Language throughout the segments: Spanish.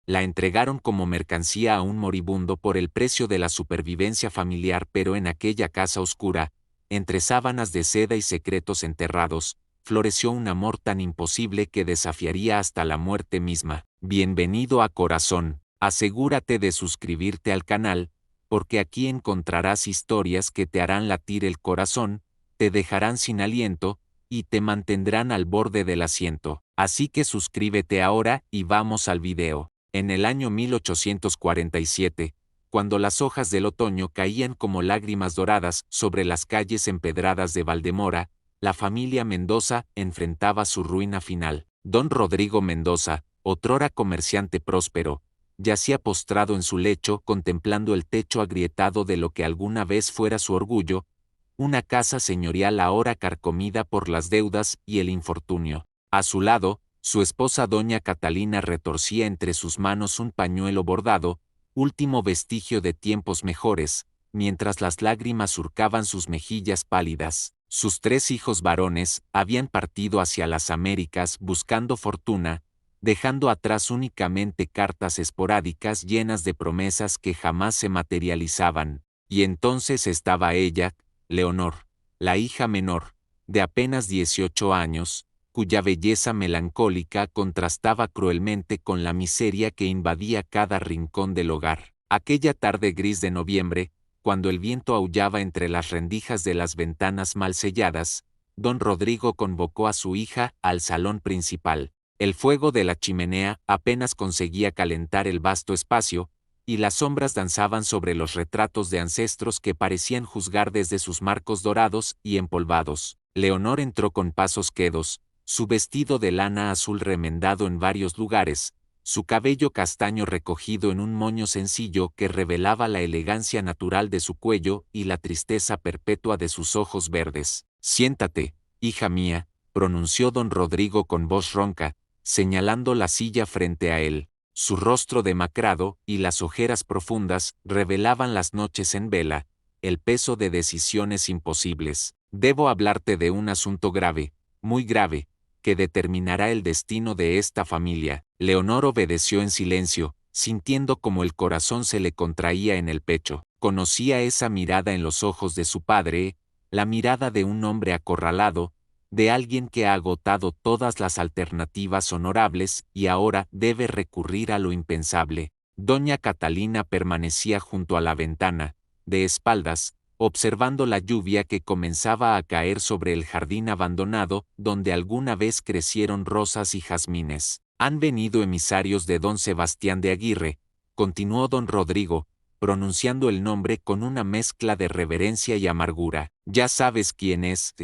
La entregaron como mercancía a un moribundo por el precio de la supervivencia familiar, pero en aquella casa oscura, entre sábanas de seda y secretos enterrados, floreció un amor tan imposible que desafiaría hasta la muerte misma. Bienvenido a Corazón. Asegúrate de suscribirte al canal, porque aquí encontrarás historias que te harán latir el corazón, te dejarán sin aliento, y te mantendrán al borde del asiento. Así que suscríbete ahora y vamos al video. En el año 1847, cuando las hojas del otoño caían como lágrimas doradas sobre las calles empedradas de Valdemora, la familia Mendoza enfrentaba su ruina final. Don Rodrigo Mendoza, otrora comerciante próspero, yacía postrado en su lecho contemplando el techo agrietado de lo que alguna vez fuera su orgullo, una casa señorial ahora carcomida por las deudas y el infortunio. A su lado, su esposa doña Catalina retorcía entre sus manos un pañuelo bordado, último vestigio de tiempos mejores, mientras las lágrimas surcaban sus mejillas pálidas. Sus 3 hijos varones habían partido hacia las Américas buscando fortuna, dejando atrás únicamente cartas esporádicas llenas de promesas que jamás se materializaban. Y entonces estaba ella, Leonor, la hija menor, de apenas 18 años, cuya belleza melancólica contrastaba cruelmente con la miseria que invadía cada rincón del hogar. Aquella tarde gris de noviembre, cuando el viento aullaba entre las rendijas de las ventanas mal selladas, don Rodrigo convocó a su hija al salón principal. El fuego de la chimenea apenas conseguía calentar el vasto espacio, y las sombras danzaban sobre los retratos de ancestros que parecían juzgar desde sus marcos dorados y empolvados. Leonor entró con pasos quedos, su vestido de lana azul remendado en varios lugares, su cabello castaño recogido en un moño sencillo que revelaba la elegancia natural de su cuello y la tristeza perpetua de sus ojos verdes. «Siéntate, hija mía», pronunció don Rodrigo con voz ronca, señalando la silla frente a él. Su rostro demacrado y las ojeras profundas revelaban las noches en vela, el peso de decisiones imposibles. «Debo hablarte de un asunto grave, muy grave, que determinará el destino de esta familia». Leonor obedeció en silencio, sintiendo como el corazón se le contraía en el pecho. Conocía esa mirada en los ojos de su padre, la mirada de un hombre acorralado, de alguien que ha agotado todas las alternativas honorables y ahora debe recurrir a lo impensable. Doña Catalina permanecía junto a la ventana, de espaldas, observando la lluvia que comenzaba a caer sobre el jardín abandonado donde alguna vez crecieron rosas y jazmines. «Han venido emisarios de don Sebastián de Aguirre», continuó don Rodrigo, pronunciando el nombre con una mezcla de reverencia y amargura. «Ya sabes quién es,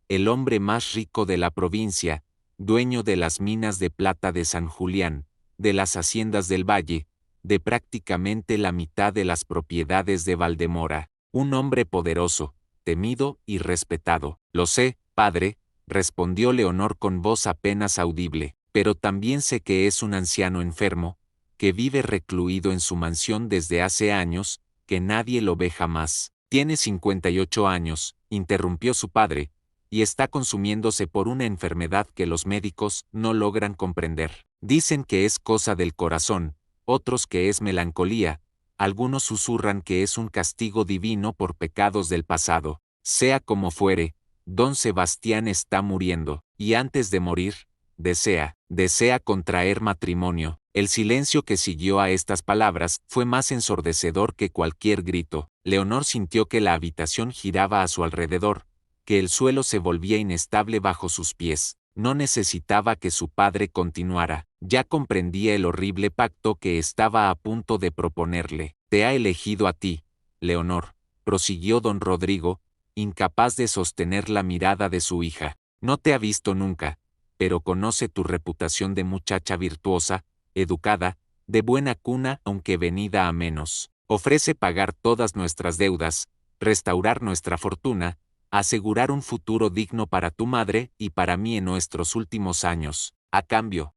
el hombre más rico de la provincia, dueño de las minas de plata de San Julián, de las haciendas del Valle, de prácticamente la mitad de las propiedades de Valdemora. Un hombre poderoso, temido y respetado». «Lo sé, padre», respondió Leonor con voz apenas audible, «pero también sé que es un anciano enfermo, que vive recluido en su mansión desde hace años, que nadie lo ve jamás». «Tiene 58 años», interrumpió su padre, «y está consumiéndose por una enfermedad que los médicos no logran comprender. Dicen que es cosa del corazón, otros que es melancolía, algunos susurran que es un castigo divino por pecados del pasado. Sea como fuere, don Sebastián está muriendo, y antes de morir, desea contraer matrimonio». El silencio que siguió a estas palabras fue más ensordecedor que cualquier grito. Leonor sintió que la habitación giraba a su alrededor, que el suelo se volvía inestable bajo sus pies. No necesitaba que su padre continuara. Ya comprendía el horrible pacto que estaba a punto de proponerle. «Te ha elegido a ti, Leonor», prosiguió don Rodrigo, incapaz de sostener la mirada de su hija. «No te ha visto nunca, pero conoce tu reputación de muchacha virtuosa, educada, de buena cuna aunque venida a menos. Ofrece pagar todas nuestras deudas, restaurar nuestra fortuna, asegurar un futuro digno para tu madre y para mí en nuestros últimos años. A cambio,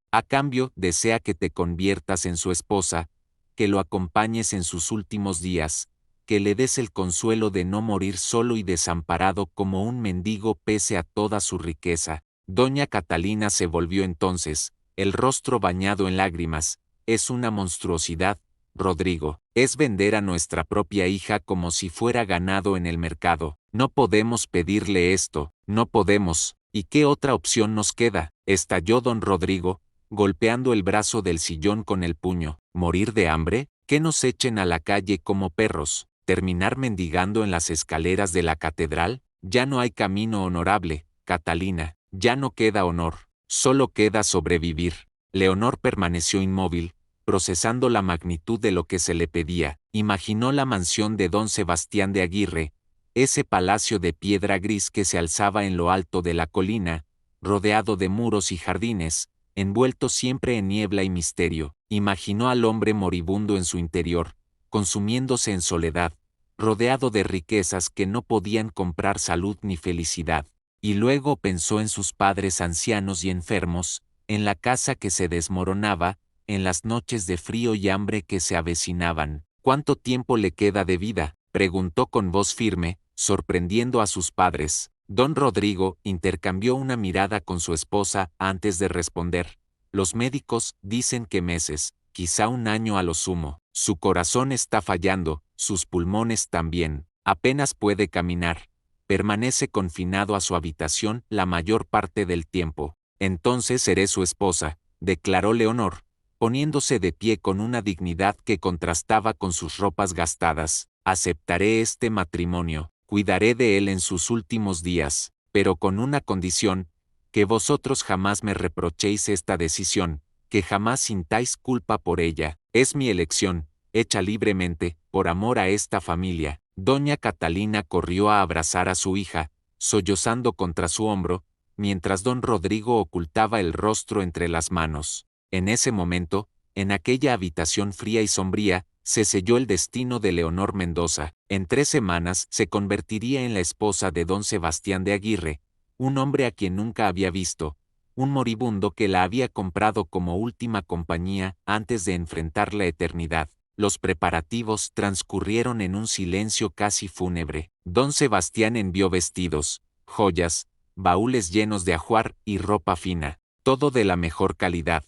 desea que te conviertas en su esposa, que lo acompañes en sus últimos días, que le des el consuelo de no morir solo y desamparado como un mendigo pese a toda su riqueza». Doña Catalina se volvió entonces, el rostro bañado en lágrimas, es una monstruosidad, Rodrigo. Es vender a nuestra propia hija como si fuera ganado en el mercado. No podemos pedirle esto, no podemos. ¿Y qué otra opción nos queda?, estalló don Rodrigo, golpeando el brazo del sillón con el puño. ¿Morir de hambre? ¿Que nos echen a la calle como perros? ¿Terminar mendigando en las escaleras de la catedral? Ya no hay camino honorable, Catalina, ya no queda honor, solo queda sobrevivir. Leonor permaneció inmóvil, procesando la magnitud de lo que se le pedía. Imaginó la mansión de don Sebastián de Aguirre, ese palacio de piedra gris que se alzaba en lo alto de la colina, rodeado de muros y jardines, envuelto siempre en niebla y misterio. Imaginó al hombre moribundo en su interior, consumiéndose en soledad, rodeado de riquezas que no podían comprar salud ni felicidad. Y luego pensó en sus padres ancianos y enfermos, en la casa que se desmoronaba, en las noches de frío y hambre que se avecinaban. ¿Cuánto tiempo le queda de vida?, preguntó con voz firme, sorprendiendo a sus padres. Don Rodrigo intercambió una mirada con su esposa antes de responder. Los médicos dicen que meses, quizá un año a lo sumo. Su corazón está fallando, sus pulmones también. Apenas puede caminar. Permanece confinado a su habitación la mayor parte del tiempo. Entonces seré su esposa, declaró Leonor, poniéndose de pie con una dignidad que contrastaba con sus ropas gastadas. Aceptaré este matrimonio, cuidaré de él en sus últimos días, pero con una condición: que vosotros jamás me reprochéis esta decisión, que jamás sintáis culpa por ella. Es mi elección, hecha libremente, por amor a esta familia. Doña Catalina corrió a abrazar a su hija, sollozando contra su hombro, mientras don Rodrigo ocultaba el rostro entre las manos. En ese momento, en aquella habitación fría y sombría, se selló el destino de Leonor Mendoza. En 3 semanas se convertiría en la esposa de don Sebastián de Aguirre, un hombre a quien nunca había visto, un moribundo que la había comprado como última compañía antes de enfrentar la eternidad. Los preparativos transcurrieron en un silencio casi fúnebre. Don Sebastián envió vestidos, joyas, baúles llenos de ajuar y ropa fina, todo de la mejor calidad,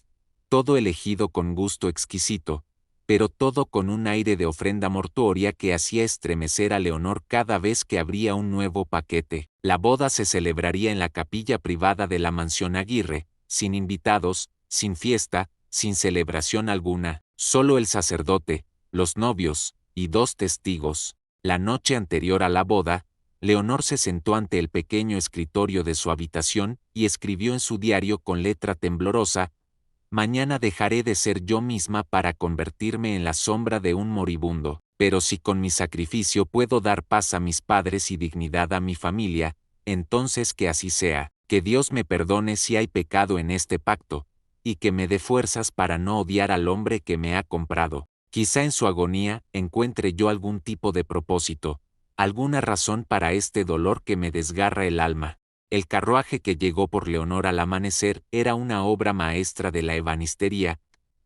todo elegido con gusto exquisito, pero todo con un aire de ofrenda mortuoria que hacía estremecer a Leonor cada vez que abría un nuevo paquete. La boda se celebraría en la capilla privada de la mansión Aguirre, sin invitados, sin fiesta, sin celebración alguna, solo el sacerdote, los novios, y 2 testigos. La noche anterior a la boda, Leonor se sentó ante el pequeño escritorio de su habitación y escribió en su diario con letra temblorosa: «Mañana dejaré de ser yo misma para convertirme en la sombra de un moribundo, pero si con mi sacrificio puedo dar paz a mis padres y dignidad a mi familia, entonces que así sea, que Dios me perdone si hay pecado en este pacto, y que me dé fuerzas para no odiar al hombre que me ha comprado. Quizá en su agonía encuentre yo algún tipo de propósito, alguna razón para este dolor que me desgarra el alma». El carruaje que llegó por Leonor al amanecer era una obra maestra de la ebanistería,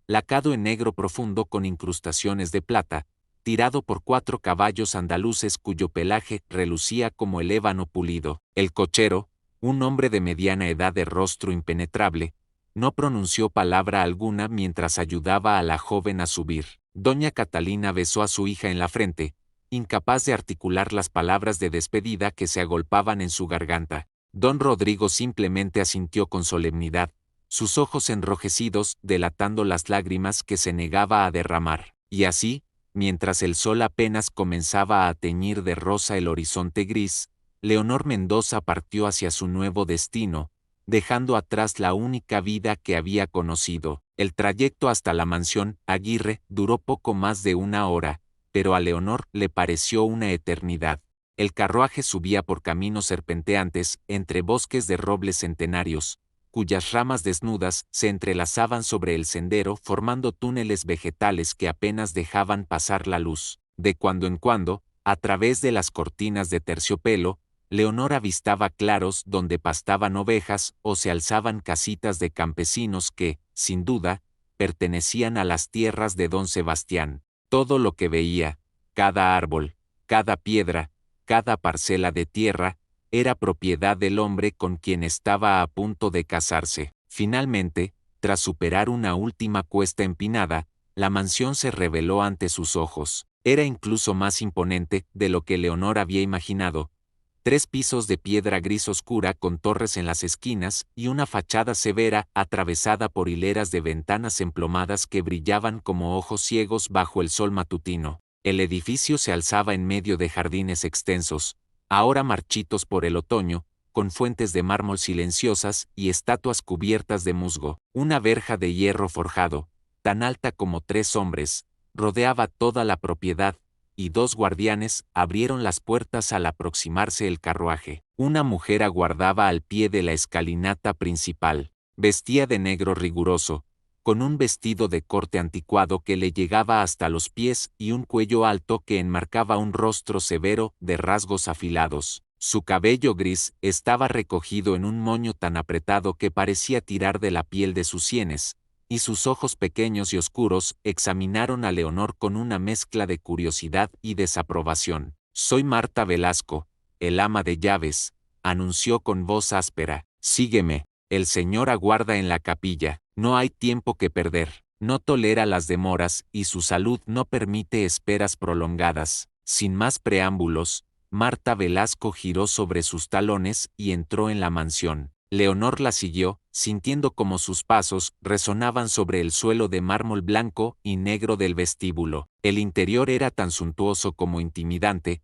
lacado en negro profundo con incrustaciones de plata, tirado por 4 caballos andaluces cuyo pelaje relucía como el ébano pulido. El cochero, un hombre de mediana edad de rostro impenetrable, no pronunció palabra alguna mientras ayudaba a la joven a subir. Doña Catalina besó a su hija en la frente, incapaz de articular las palabras de despedida que se agolpaban en su garganta. Don Rodrigo simplemente asintió con solemnidad, sus ojos enrojecidos delatando las lágrimas que se negaba a derramar. Y así, mientras el sol apenas comenzaba a teñir de rosa el horizonte gris, Leonor Mendoza partió hacia su nuevo destino, dejando atrás la única vida que había conocido. El trayecto hasta la mansión Aguirre duró poco más de 1 hora, pero a Leonor le pareció una eternidad. El carruaje subía por caminos serpenteantes entre bosques de robles centenarios, cuyas ramas desnudas se entrelazaban sobre el sendero formando túneles vegetales que apenas dejaban pasar la luz. De cuando en cuando, a través de las cortinas de terciopelo, Leonor avistaba claros donde pastaban ovejas o se alzaban casitas de campesinos que, sin duda, pertenecían a las tierras de don Sebastián. Todo lo que veía, cada árbol, cada piedra, cada parcela de tierra, era propiedad del hombre con quien estaba a punto de casarse. Finalmente, tras superar una última cuesta empinada, La mansión se reveló ante sus ojos. Era incluso más imponente de lo que Leonor había imaginado. 3 pisos de piedra gris oscura con torres en las esquinas y una fachada severa atravesada por hileras de ventanas emplomadas que brillaban como ojos ciegos bajo el sol matutino. El edificio se alzaba en medio de jardines extensos, ahora marchitos por el otoño, con fuentes de mármol silenciosas y estatuas cubiertas de musgo. Una verja de hierro forjado, tan alta como 3 hombres, rodeaba toda la propiedad, y 2 guardianes abrieron las puertas al aproximarse el carruaje. Una mujer aguardaba al pie de la escalinata principal. Vestía de negro riguroso, con un vestido de corte anticuado que le llegaba hasta los pies y un cuello alto que enmarcaba un rostro severo de rasgos afilados. Su cabello gris estaba recogido en un moño tan apretado que parecía tirar de la piel de sus sienes, y sus ojos pequeños y oscuros examinaron a Leonor con una mezcla de curiosidad y desaprobación. «Soy Marta Velasco, el ama de llaves», anunció con voz áspera. «Sígueme, el señor aguarda en la capilla, no hay tiempo que perder, no tolera las demoras y su salud no permite esperas prolongadas». Sin más preámbulos, Marta Velasco giró sobre sus talones y entró en la mansión. Leonor la siguió, sintiendo como sus pasos resonaban sobre el suelo de mármol blanco y negro del vestíbulo. El interior era tan suntuoso como intimidante.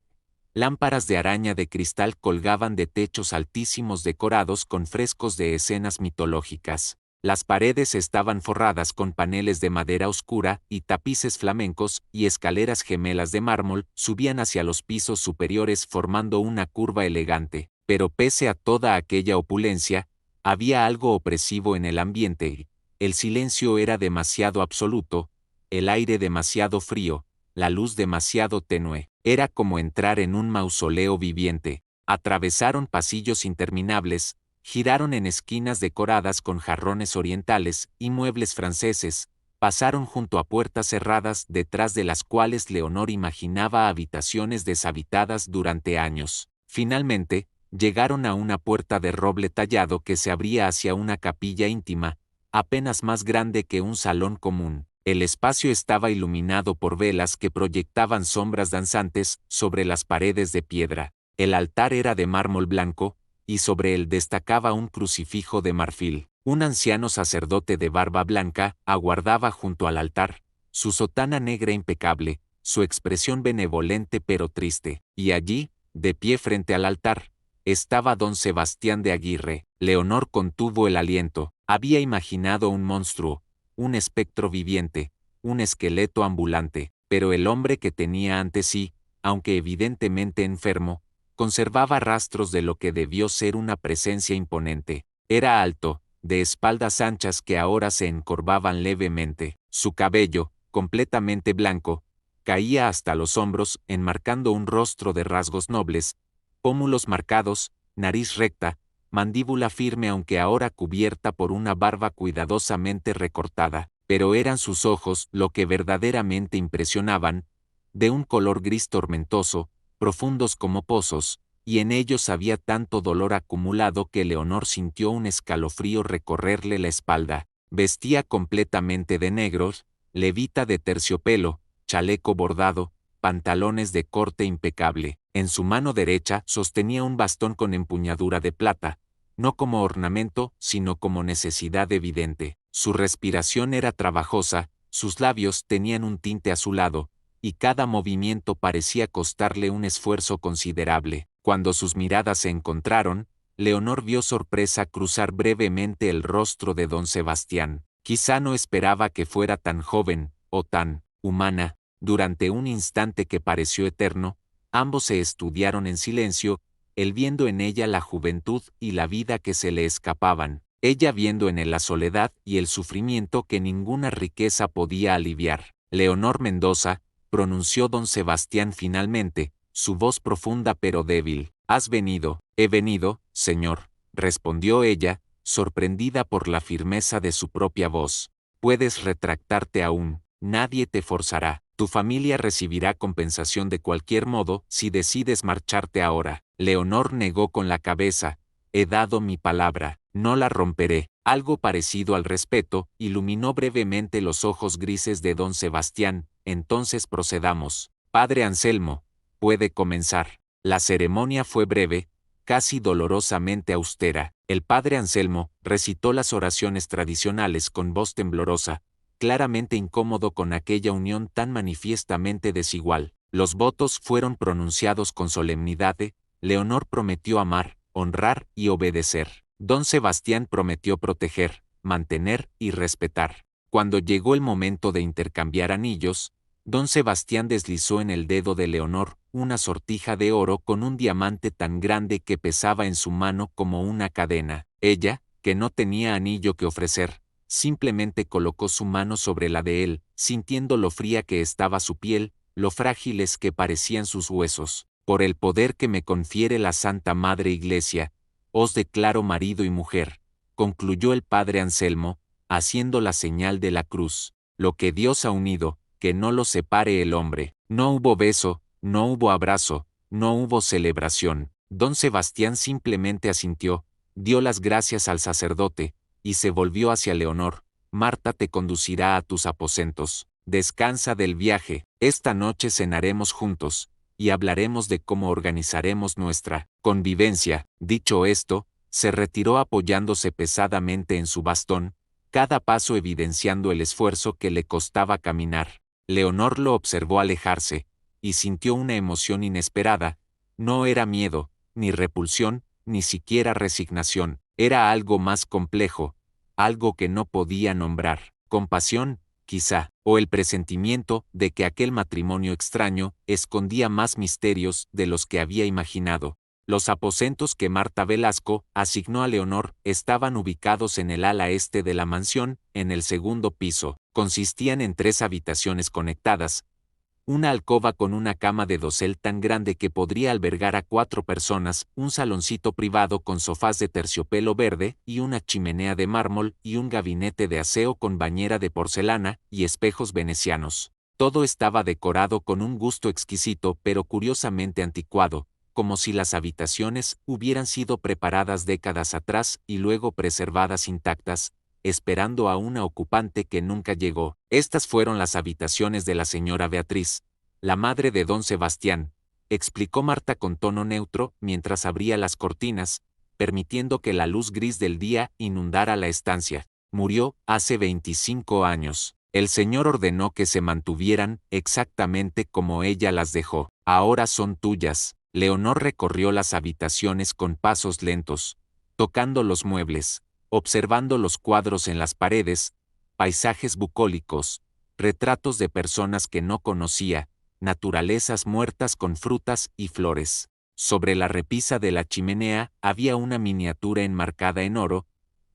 Lámparas de araña de cristal colgaban de techos altísimos decorados con frescos de escenas mitológicas. Las paredes estaban forradas con paneles de madera oscura y tapices flamencos, y escaleras gemelas de mármol subían hacia los pisos superiores formando una curva elegante. Pero pese a toda aquella opulencia, había algo opresivo en el ambiente. El silencio era demasiado absoluto, el aire demasiado frío, la luz demasiado tenue. Era como entrar en un mausoleo viviente. Atravesaron pasillos interminables, giraron en esquinas decoradas con jarrones orientales y muebles franceses, pasaron junto a puertas cerradas detrás de las cuales Leonor imaginaba habitaciones deshabitadas durante años. Finalmente, llegaron a una puerta de roble tallado que se abría hacia una capilla íntima, apenas más grande que un salón común. El espacio estaba iluminado por velas que proyectaban sombras danzantes sobre las paredes de piedra. El altar era de mármol blanco, y sobre él destacaba un crucifijo de marfil. Un anciano sacerdote de barba blanca aguardaba junto al altar, su sotana negra impecable, su expresión benevolente pero triste. Y allí, de pie frente al altar, estaba don Sebastián de Aguirre. Leonor contuvo el aliento. Había imaginado un monstruo, un espectro viviente, un esqueleto ambulante, pero el hombre que tenía ante sí, aunque evidentemente enfermo, conservaba rastros de lo que debió ser una presencia imponente. Era alto, de espaldas anchas que ahora se encorvaban levemente. Su cabello, completamente blanco, caía hasta los hombros, enmarcando un rostro de rasgos nobles, pómulos marcados, nariz recta, mandíbula firme aunque ahora cubierta por una barba cuidadosamente recortada, pero eran sus ojos lo que verdaderamente impresionaban, de un color gris tormentoso, profundos como pozos, y en ellos había tanto dolor acumulado que Leonor sintió un escalofrío recorrerle la espalda. Vestía completamente de negros, levita de terciopelo, chaleco bordado, pantalones de corte impecable. En su mano derecha sostenía un bastón con empuñadura de plata, no como ornamento, sino como necesidad evidente. Su respiración era trabajosa, sus labios tenían un tinte azulado, y cada movimiento parecía costarle un esfuerzo considerable. Cuando sus miradas se encontraron, Leonor vio sorpresa cruzar brevemente el rostro de don Sebastián. Quizá no esperaba que fuera tan joven, o tan humana. Durante un instante que pareció eterno, ambos se estudiaron en silencio, él viendo en ella la juventud y la vida que se le escapaban, ella viendo en él la soledad y el sufrimiento que ninguna riqueza podía aliviar. «Leonor Mendoza», pronunció don Sebastián finalmente, su voz profunda pero débil. «¿Has venido?» «He venido, señor», respondió ella, sorprendida por la firmeza de su propia voz. «Puedes retractarte aún, nadie te forzará. Tu familia recibirá compensación de cualquier modo si decides marcharte ahora». Leonor negó con la cabeza, he dado mi palabra, no la romperé. Algo parecido al respeto iluminó brevemente los ojos grises de don Sebastián. Entonces procedamos. Padre Anselmo, puede comenzar. La ceremonia fue breve, casi dolorosamente austera. El padre Anselmo recitó las oraciones tradicionales con voz temblorosa, claramente incómodo con aquella unión tan manifiestamente desigual. Los votos fueron pronunciados con solemnidad. Leonor prometió amar, honrar y obedecer. Don Sebastián prometió proteger, mantener y respetar. Cuando llegó el momento de intercambiar anillos, don Sebastián deslizó en el dedo de Leonor una sortija de oro con un diamante tan grande que pesaba en su mano como una cadena. Ella, que no tenía anillo que ofrecer, simplemente colocó su mano sobre la de él, sintiendo lo fría que estaba su piel, lo frágiles que parecían sus huesos. Por el poder que me confiere la Santa Madre Iglesia, os declaro marido y mujer, concluyó el padre Anselmo, haciendo la señal de la cruz. Lo que Dios ha unido, que no lo separe el hombre. No hubo beso, no hubo abrazo, no hubo celebración. Don Sebastián simplemente asintió, dio las gracias al sacerdote, y se volvió hacia Leonor. Marta te conducirá a tus aposentos. Descansa del viaje. Esta noche cenaremos juntos, y hablaremos de cómo organizaremos nuestra convivencia. Dicho esto, se retiró apoyándose pesadamente en su bastón, cada paso evidenciando el esfuerzo que le costaba caminar. Leonor lo observó alejarse, y sintió una emoción inesperada. No era miedo, ni repulsión, ni siquiera resignación, era algo más complejo, algo que no podía nombrar. Compasión, quizá, o el presentimiento de que aquel matrimonio extraño escondía más misterios de los que había imaginado. Los aposentos que Marta Velasco asignó a Leonor estaban ubicados en el ala este de la mansión, en el segundo piso. Consistían en 3 habitaciones conectadas, una alcoba con una cama de dosel tan grande que podría albergar a 4 personas, un saloncito privado con sofás de terciopelo verde y una chimenea de mármol y un gabinete de aseo con bañera de porcelana y espejos venecianos. Todo estaba decorado con un gusto exquisito pero curiosamente anticuado, como si las habitaciones hubieran sido preparadas décadas atrás y luego preservadas intactas, esperando a una ocupante que nunca llegó. Estas fueron las habitaciones de la señora Beatriz, la madre de don Sebastián, explicó Marta con tono neutro mientras abría las cortinas, permitiendo que la luz gris del día inundara la estancia. Murió hace 25 años. El Señor ordenó que se mantuvieran exactamente como ella las dejó. Ahora son tuyas. Leonor recorrió las habitaciones con pasos lentos, tocando los muebles, observando los cuadros en las paredes, paisajes bucólicos, retratos de personas que no conocía, naturalezas muertas con frutas y flores. Sobre la repisa de la chimenea había una miniatura enmarcada en oro,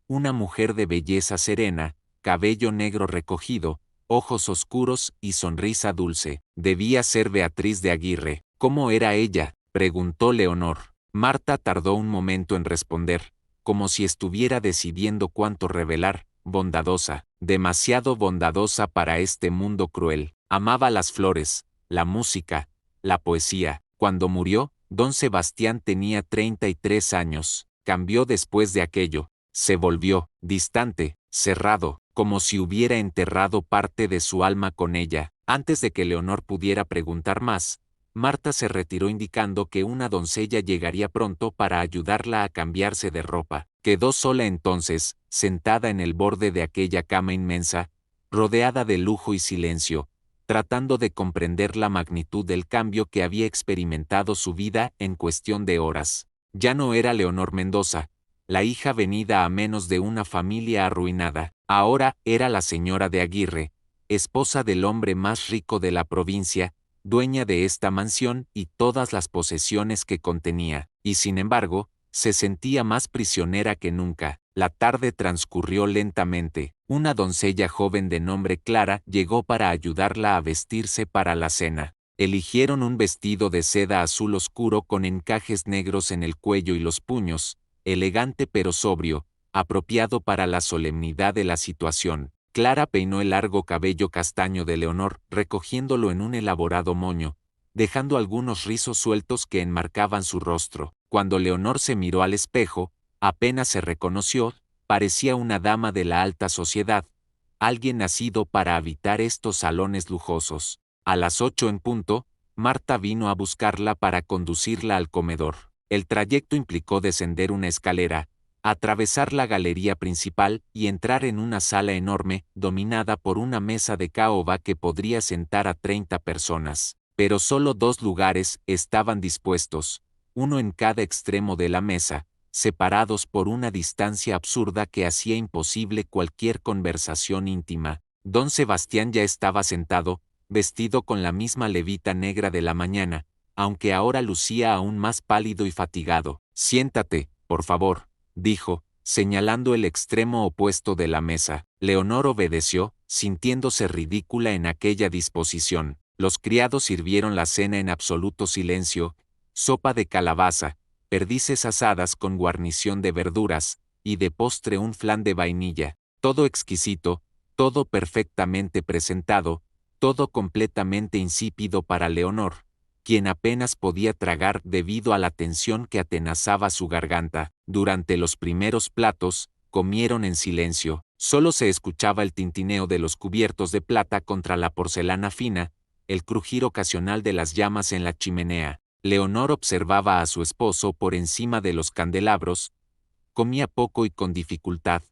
una mujer de belleza serena, cabello negro recogido, ojos oscuros y sonrisa dulce. Debía ser Beatriz de Aguirre. ¿Cómo era ella?, preguntó Leonor. Marta tardó un momento en responder, como si estuviera decidiendo cuánto revelar. Bondadosa, demasiado bondadosa para este mundo cruel. Amaba las flores, la música, la poesía. Cuando murió, don Sebastián tenía 33 años. Cambió después de aquello. Se volvió distante, cerrado, como si hubiera enterrado parte de su alma con ella. Antes de que Leonor pudiera preguntar más, Marta se retiró indicando que una doncella llegaría pronto para ayudarla a cambiarse de ropa. Quedó sola entonces, sentada en el borde de aquella cama inmensa, rodeada de lujo y silencio, tratando de comprender la magnitud del cambio que había experimentado su vida en cuestión de horas. Ya no era Leonor Mendoza, la hija venida a menos de una familia arruinada. Ahora era la señora de Aguirre, esposa del hombre más rico de la provincia, dueña de esta mansión y todas las posesiones que contenía, y sin embargo, se sentía más prisionera que nunca. La tarde transcurrió lentamente. Una doncella joven de nombre Clara llegó para ayudarla a vestirse para la cena. Eligieron un vestido de seda azul oscuro con encajes negros en el cuello y los puños, elegante pero sobrio, apropiado para la solemnidad de la situación. Clara peinó el largo cabello castaño de Leonor, recogiéndolo en un elaborado moño, dejando algunos rizos sueltos que enmarcaban su rostro. Cuando Leonor se miró al espejo, Apenas se reconoció, parecía una dama de la alta sociedad, alguien nacido para habitar estos salones lujosos. A las 8 en punto, Marta vino a buscarla para conducirla al comedor. El trayecto implicó descender una escalera, atravesar la galería principal y entrar en una sala enorme, dominada por una mesa de caoba que podría sentar a 30 personas. Pero solo 2 lugares estaban dispuestos, uno en cada extremo de la mesa, separados por una distancia absurda que hacía imposible cualquier conversación íntima. Don Sebastián ya estaba sentado, vestido con la misma levita negra de la mañana, aunque ahora lucía aún más pálido y fatigado. «Siéntate, por favor», dijo, señalando el extremo opuesto de la mesa. Leonor obedeció, sintiéndose ridícula en aquella disposición. Los criados sirvieron la cena en absoluto silencio, sopa de calabaza, perdices asadas con guarnición de verduras, y de postre un flan de vainilla, todo exquisito, todo perfectamente presentado, todo completamente insípido para Leonor, quien apenas podía tragar debido a la tensión que atenazaba su garganta. Durante los primeros platos, comieron en silencio, solo se escuchaba el tintineo de los cubiertos de plata contra la porcelana fina, el crujir ocasional de las llamas en la chimenea. Leonor observaba a su esposo por encima de los candelabros, comía poco y con dificultad,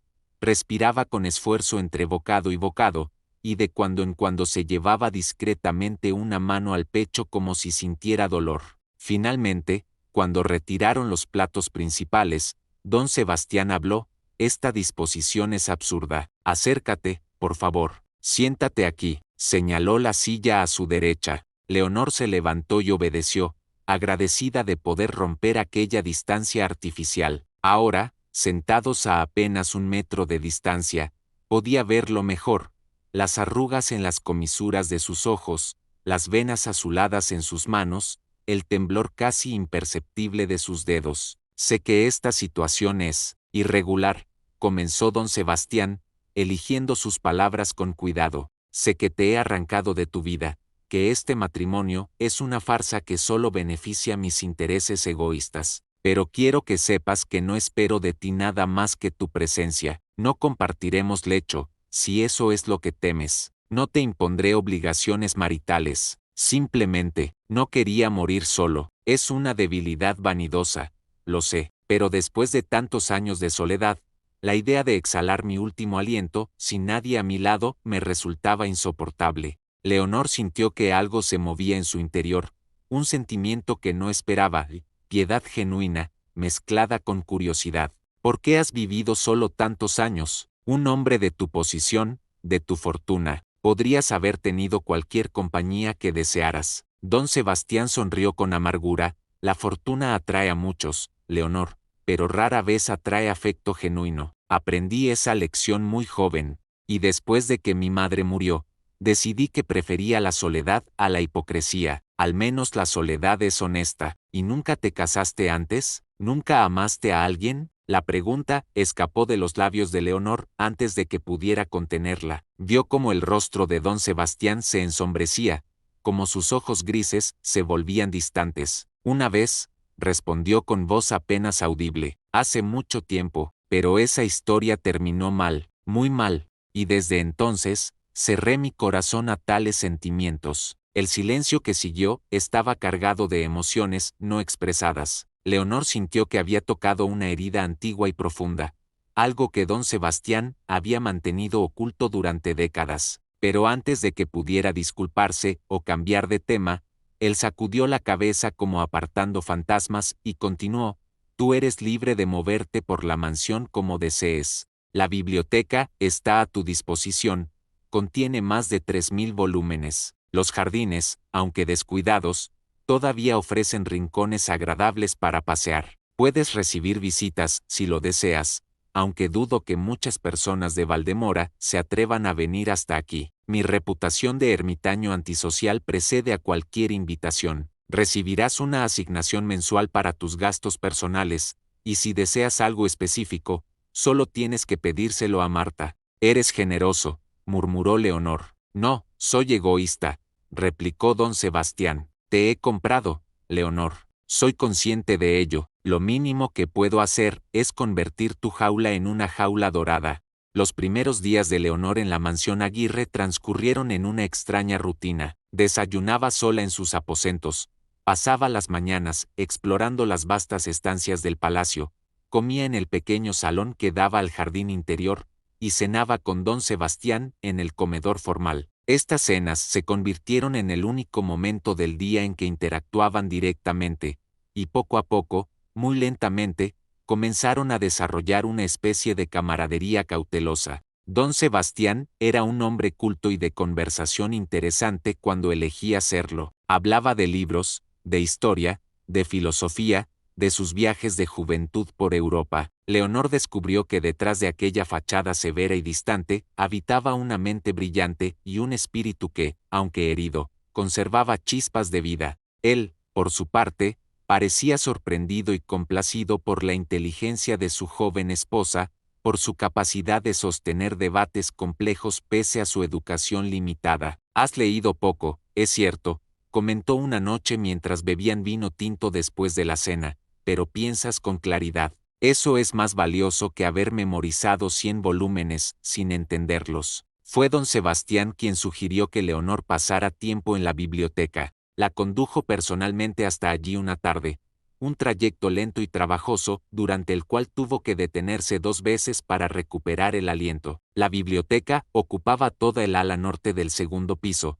respiraba con esfuerzo entre bocado y bocado, y de cuando en cuando se llevaba discretamente una mano al pecho como si sintiera dolor. Finalmente, cuando retiraron los platos principales, don Sebastián habló: «Esta disposición es absurda. Acércate, por favor. Siéntate aquí», señaló la silla a su derecha. Leonor se levantó y obedeció, agradecida de poder romper aquella distancia artificial. Ahora, sentados a apenas 1 metro de distancia, podía verlo mejor, las arrugas en las comisuras de sus ojos, las venas azuladas en sus manos, el temblor casi imperceptible de sus dedos. «Sé que esta situación es irregular», comenzó don Sebastián, eligiendo sus palabras con cuidado. «Sé que te he arrancado de tu vida, que este matrimonio es una farsa que solo beneficia mis intereses egoístas. Pero quiero que sepas que no espero de ti nada más que tu presencia. No compartiremos lecho, si eso es lo que temes. No te impondré obligaciones maritales. Simplemente, no quería morir solo. Es una debilidad vanidosa, lo sé, pero después de tantos años de soledad, la idea de exhalar mi último aliento, sin nadie a mi lado, me resultaba insoportable». Leonor sintió que algo se movía en su interior, un sentimiento que no esperaba, piedad genuina, mezclada con curiosidad. «¿Por qué has vivido solo tantos años? Un hombre de tu posición, de tu fortuna, podrías haber tenido cualquier compañía que desearas». Don Sebastián sonrió con amargura. «La fortuna atrae a muchos, Leonor, pero rara vez atrae afecto genuino. Aprendí esa lección muy joven, y después de que mi madre murió, decidí que prefería la soledad a la hipocresía. Al menos la soledad es honesta». «¿Y nunca te casaste antes? ¿Nunca amaste a alguien?». La pregunta escapó de los labios de Leonor antes de que pudiera contenerla. Vio cómo el rostro de don Sebastián se ensombrecía, como sus ojos grises se volvían distantes. «Una vez», respondió con voz apenas audible, «hace mucho tiempo, pero esa historia terminó mal, muy mal, y desde entonces, cerré mi corazón a tales sentimientos». El silencio que siguió estaba cargado de emociones no expresadas. Leonor sintió que había tocado una herida antigua y profunda, algo que don Sebastián había mantenido oculto durante décadas. Pero antes de que pudiera disculparse o cambiar de tema, él sacudió la cabeza como apartando fantasmas y continuó: «Tú eres libre de moverte por la mansión como desees. La biblioteca está a tu disposición, contiene más de 3000 volúmenes. Los jardines, aunque descuidados, todavía ofrecen rincones agradables para pasear. Puedes recibir visitas, si lo deseas, aunque dudo que muchas personas de Valdemora se atrevan a venir hasta aquí. Mi reputación de ermitaño antisocial precede a cualquier invitación. Recibirás una asignación mensual para tus gastos personales, y si deseas algo específico, solo tienes que pedírselo a Marta». «Eres generoso», murmuró Leonor. «No, soy egoísta», replicó don Sebastián. «Te he comprado, Leonor. Soy consciente de ello. Lo mínimo que puedo hacer es convertir tu jaula en una jaula dorada. Los primeros días de Leonor en la mansión Aguirre transcurrieron en una extraña rutina. Desayunaba sola en sus aposentos. Pasaba las mañanas explorando las vastas estancias del palacio. Comía en el pequeño salón que daba al jardín interior, y cenaba con don Sebastián en el comedor formal. Estas cenas se convirtieron en el único momento del día en que interactuaban directamente, y poco a poco, muy lentamente, comenzaron a desarrollar una especie de camaradería cautelosa. Don Sebastián era un hombre culto y de conversación interesante cuando elegía serlo. Hablaba de libros, de historia, de filosofía, de sus viajes de juventud por Europa. Leonor descubrió que detrás de aquella fachada severa y distante, habitaba una mente brillante y un espíritu que, aunque herido, conservaba chispas de vida. Él, por su parte, parecía sorprendido y complacido por la inteligencia de su joven esposa, por su capacidad de sostener debates complejos pese a su educación limitada. «Has leído poco, es cierto», comentó una noche mientras bebían vino tinto después de la cena, «pero piensas con claridad. Eso es más valioso que haber memorizado 100 volúmenes sin entenderlos». Fue don Sebastián quien sugirió que Leonor pasara tiempo en la biblioteca. La condujo personalmente hasta allí una tarde, un trayecto lento y trabajoso, durante el cual tuvo que detenerse 2 veces para recuperar el aliento. La biblioteca ocupaba toda el ala norte del segundo piso,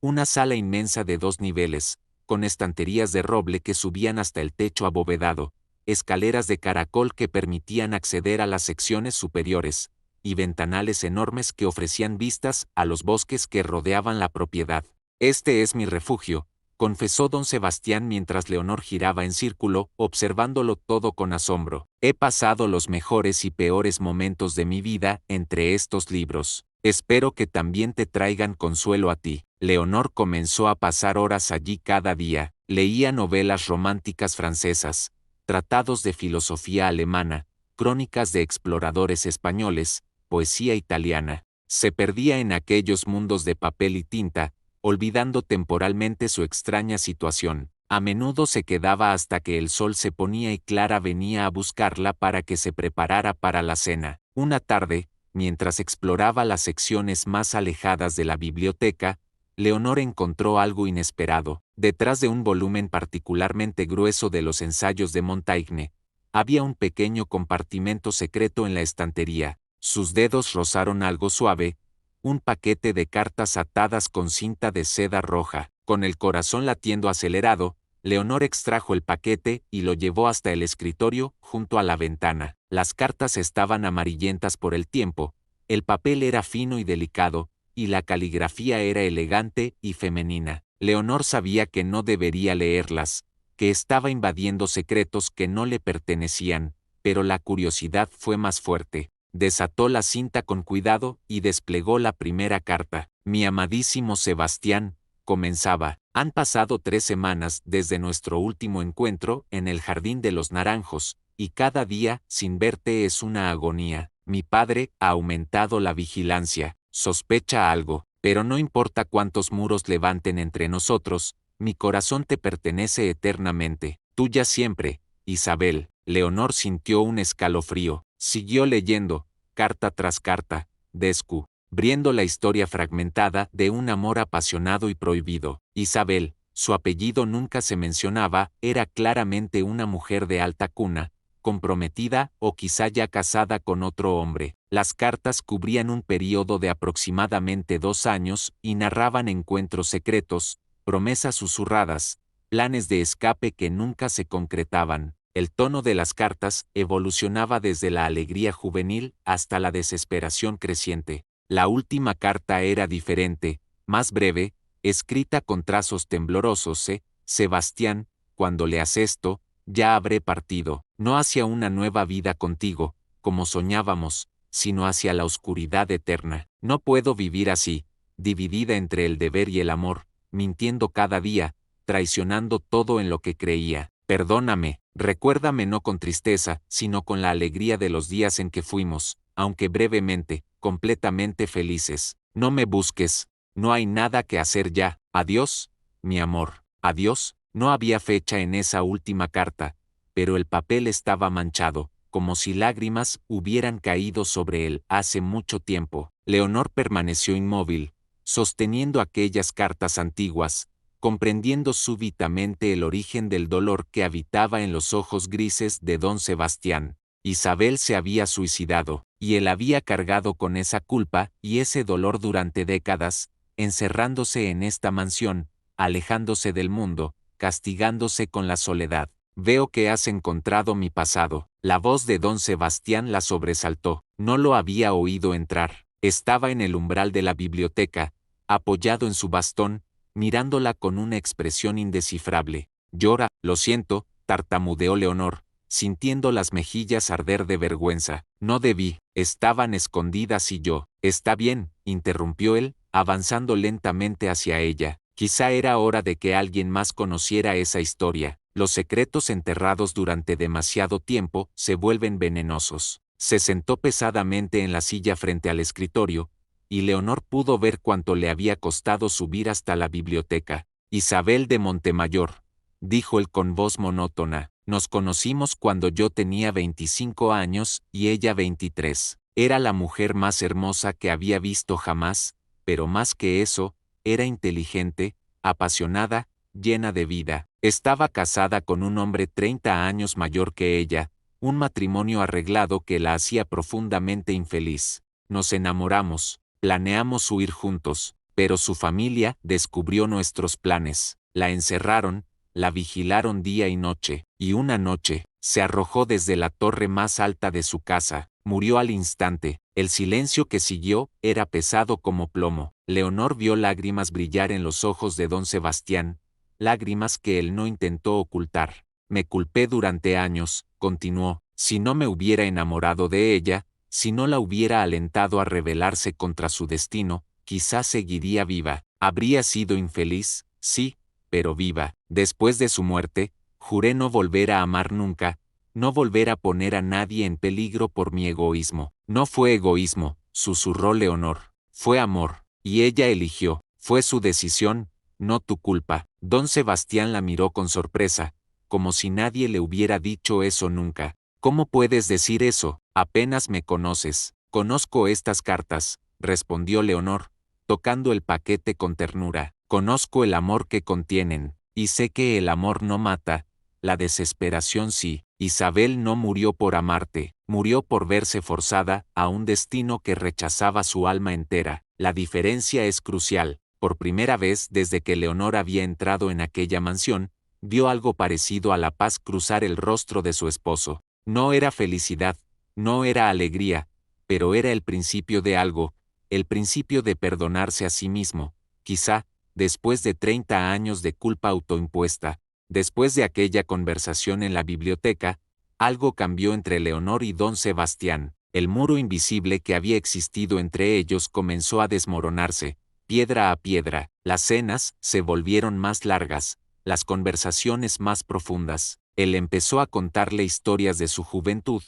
una sala inmensa de 2 niveles, con estanterías de roble que subían hasta el techo abovedado, escaleras de caracol que permitían acceder a las secciones superiores, y ventanales enormes que ofrecían vistas a los bosques que rodeaban la propiedad. «Este es mi refugio», confesó don Sebastián mientras Leonor giraba en círculo, observándolo todo con asombro. «He pasado los mejores y peores momentos de mi vida entre estos libros. Espero que también te traigan consuelo a ti». Leonor comenzó a pasar horas allí cada día. Leía novelas románticas francesas, tratados de filosofía alemana, crónicas de exploradores españoles, poesía italiana. Se perdía en aquellos mundos de papel y tinta, olvidando temporalmente su extraña situación. A menudo se quedaba hasta que el sol se ponía y Clara venía a buscarla para que se preparara para la cena. Una tarde, mientras exploraba las secciones más alejadas de la biblioteca, Leonor encontró algo inesperado. Detrás de un volumen particularmente grueso de los ensayos de Montaigne, había un pequeño compartimento secreto en la estantería. Sus dedos rozaron algo suave, un paquete de cartas atadas con cinta de seda roja. Con el corazón latiendo acelerado, Leonor extrajo el paquete y lo llevó hasta el escritorio, junto a la ventana. Las cartas estaban amarillentas por el tiempo, el papel era fino y delicado, y la caligrafía era elegante y femenina. Leonor sabía que no debería leerlas, que estaba invadiendo secretos que no le pertenecían, pero la curiosidad fue más fuerte. Desató la cinta con cuidado y desplegó la primera carta. «Mi amadísimo Sebastián», comenzaba, «han pasado 3 semanas desde nuestro último encuentro en el Jardín de los Naranjos, y cada día sin verte es una agonía. Mi padre ha aumentado la vigilancia, sospecha algo, pero no importa cuántos muros levanten entre nosotros, mi corazón te pertenece eternamente. Tuya siempre, Isabel». Leonor sintió un escalofrío. Siguió leyendo, carta tras carta, descubriendo la historia fragmentada de un amor apasionado y prohibido. Isabel, su apellido nunca se mencionaba, era claramente una mujer de alta cuna, comprometida o quizá ya casada con otro hombre. Las cartas cubrían un período de aproximadamente 2 años y narraban encuentros secretos, promesas susurradas, planes de escape que nunca se concretaban. El tono de las cartas evolucionaba desde la alegría juvenil hasta la desesperación creciente. La última carta era diferente, más breve, escrita con trazos temblorosos. «Sebastián, cuando leas esto, ya habré partido, no hacia una nueva vida contigo, como soñábamos, sino hacia la oscuridad eterna. No puedo vivir así, dividida entre el deber y el amor, mintiendo cada día, traicionando todo en lo que creía. Perdóname, recuérdame no con tristeza, sino con la alegría de los días en que fuimos, aunque brevemente, completamente felices. No me busques, no hay nada que hacer ya. Adiós, mi amor, adiós, No había fecha en esa última carta, pero el papel estaba manchado, como si lágrimas hubieran caído sobre él hace mucho tiempo. Leonor permaneció inmóvil, sosteniendo aquellas cartas antiguas, comprendiendo súbitamente el origen del dolor que habitaba en los ojos grises de don Sebastián. Isabel se había suicidado, y él había cargado con esa culpa y ese dolor durante décadas, encerrándose en esta mansión, alejándose del mundo, castigándose con la soledad. Veo que has encontrado mi pasado. La voz de don Sebastián la sobresaltó. No lo había oído entrar. Estaba en el umbral de la biblioteca, apoyado en su bastón, mirándola con una expresión indescifrable. Llora, lo siento, tartamudeó Leonor, sintiendo las mejillas arder de vergüenza. No debí, estaban escondidas y yo. Está bien, interrumpió él, avanzando lentamente hacia ella. Quizá era hora de que alguien más conociera esa historia. Los secretos enterrados durante demasiado tiempo se vuelven venenosos. Se sentó pesadamente en la silla frente al escritorio, y Leonor pudo ver cuánto le había costado subir hasta la biblioteca. Isabel de Montemayor, dijo él con voz monótona, nos conocimos cuando yo tenía 25 años y ella 23. Era la mujer más hermosa que había visto jamás, pero más que eso, era inteligente, apasionada, llena de vida. Estaba casada con un hombre 30 años mayor que ella, un matrimonio arreglado que la hacía profundamente infeliz. Nos enamoramos, planeamos huir juntos, pero su familia descubrió nuestros planes. La encerraron, la vigilaron día y noche, y una noche, se arrojó desde la torre más alta de su casa. Murió al instante. El silencio que siguió era pesado como plomo. Leonor vio lágrimas brillar en los ojos de don Sebastián, lágrimas que él no intentó ocultar. Me culpé durante años, continuó, si no me hubiera enamorado de ella, si no la hubiera alentado a rebelarse contra su destino, quizás seguiría viva. Habría sido infeliz, sí, pero viva. Después de su muerte, juré no volver a amar nunca, no volver a poner a nadie en peligro por mi egoísmo. No fue egoísmo, susurró Leonor, fue amor, y ella eligió, fue su decisión, no tu culpa. Don Sebastián la miró con sorpresa, como si nadie le hubiera dicho eso nunca. ¿Cómo puedes decir eso? Apenas me conoces. Conozco estas cartas, respondió Leonor, tocando el paquete con ternura. Conozco el amor que contienen, y sé que el amor no mata, la desesperación sí. Isabel no murió por amarte, murió por verse forzada a un destino que rechazaba su alma entera. La diferencia es crucial. Por primera vez desde que Leonor había entrado en aquella mansión, vio algo parecido a la paz cruzar el rostro de su esposo. No era felicidad, no era alegría, pero era el principio de algo, el principio de perdonarse a sí mismo, quizá, después de 30 años de culpa autoimpuesta. Después de aquella conversación en la biblioteca, algo cambió entre Leonor y don Sebastián. El muro invisible que había existido entre ellos comenzó a desmoronarse, piedra a piedra. Las cenas se volvieron más largas, las conversaciones más profundas. Él empezó a contarle historias de su juventud,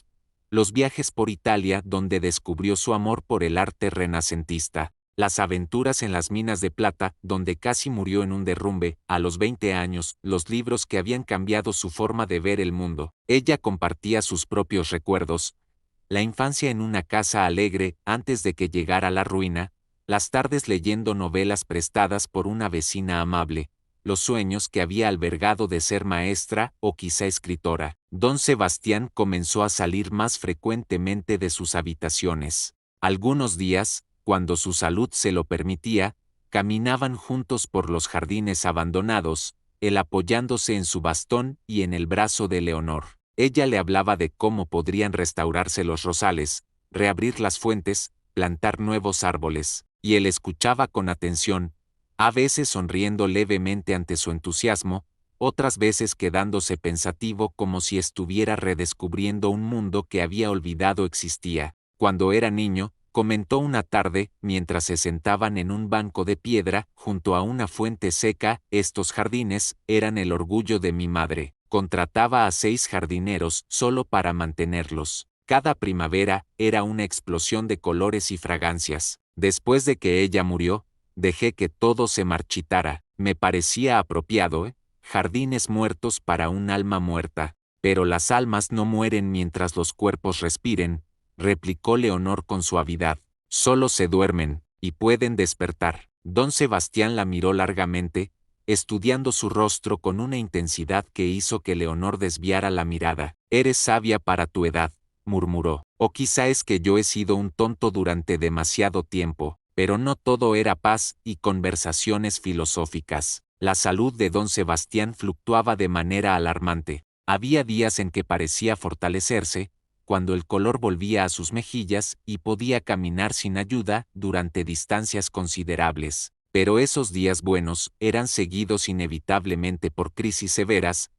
los viajes por Italia donde descubrió su amor por el arte renacentista, las aventuras en las minas de plata, donde casi murió en un derrumbe, a los 20 años, los libros que habían cambiado su forma de ver el mundo. Ella compartía sus propios recuerdos, la infancia en una casa alegre antes de que llegara la ruina, las tardes leyendo novelas prestadas por una vecina amable, los sueños que había albergado de ser maestra o quizá escritora. Don Sebastián comenzó a salir más frecuentemente de sus habitaciones. Algunos días, cuando su salud se lo permitía, caminaban juntos por los jardines abandonados, él apoyándose en su bastón y en el brazo de Leonor. Ella le hablaba de cómo podrían restaurarse los rosales, reabrir las fuentes, plantar nuevos árboles, y él escuchaba con atención, a veces sonriendo levemente ante su entusiasmo, otras veces quedándose pensativo como si estuviera redescubriendo un mundo que había olvidado existía. Cuando era niño, comentó una tarde, mientras se sentaban en un banco de piedra, junto a una fuente seca, estos jardines eran el orgullo de mi madre. Contrataba a 6 jardineros solo para mantenerlos. Cada primavera era una explosión de colores y fragancias. Después de que ella murió, dejé que todo se marchitara. Me parecía apropiado, jardines muertos para un alma muerta. Pero las almas no mueren mientras los cuerpos respiren, replicó Leonor con suavidad. Solo se duermen, y pueden despertar. Don Sebastián la miró largamente, estudiando su rostro con una intensidad que hizo que Leonor desviara la mirada. Eres sabia para tu edad, murmuró. O quizá es que yo he sido un tonto durante demasiado tiempo, pero no todo era paz y conversaciones filosóficas. La salud de don Sebastián fluctuaba de manera alarmante. Había días en que parecía fortalecerse, cuando el color volvía a sus mejillas y podía caminar sin ayuda durante distancias considerables. Pero esos días buenos eran seguidos inevitablemente por crisis severas,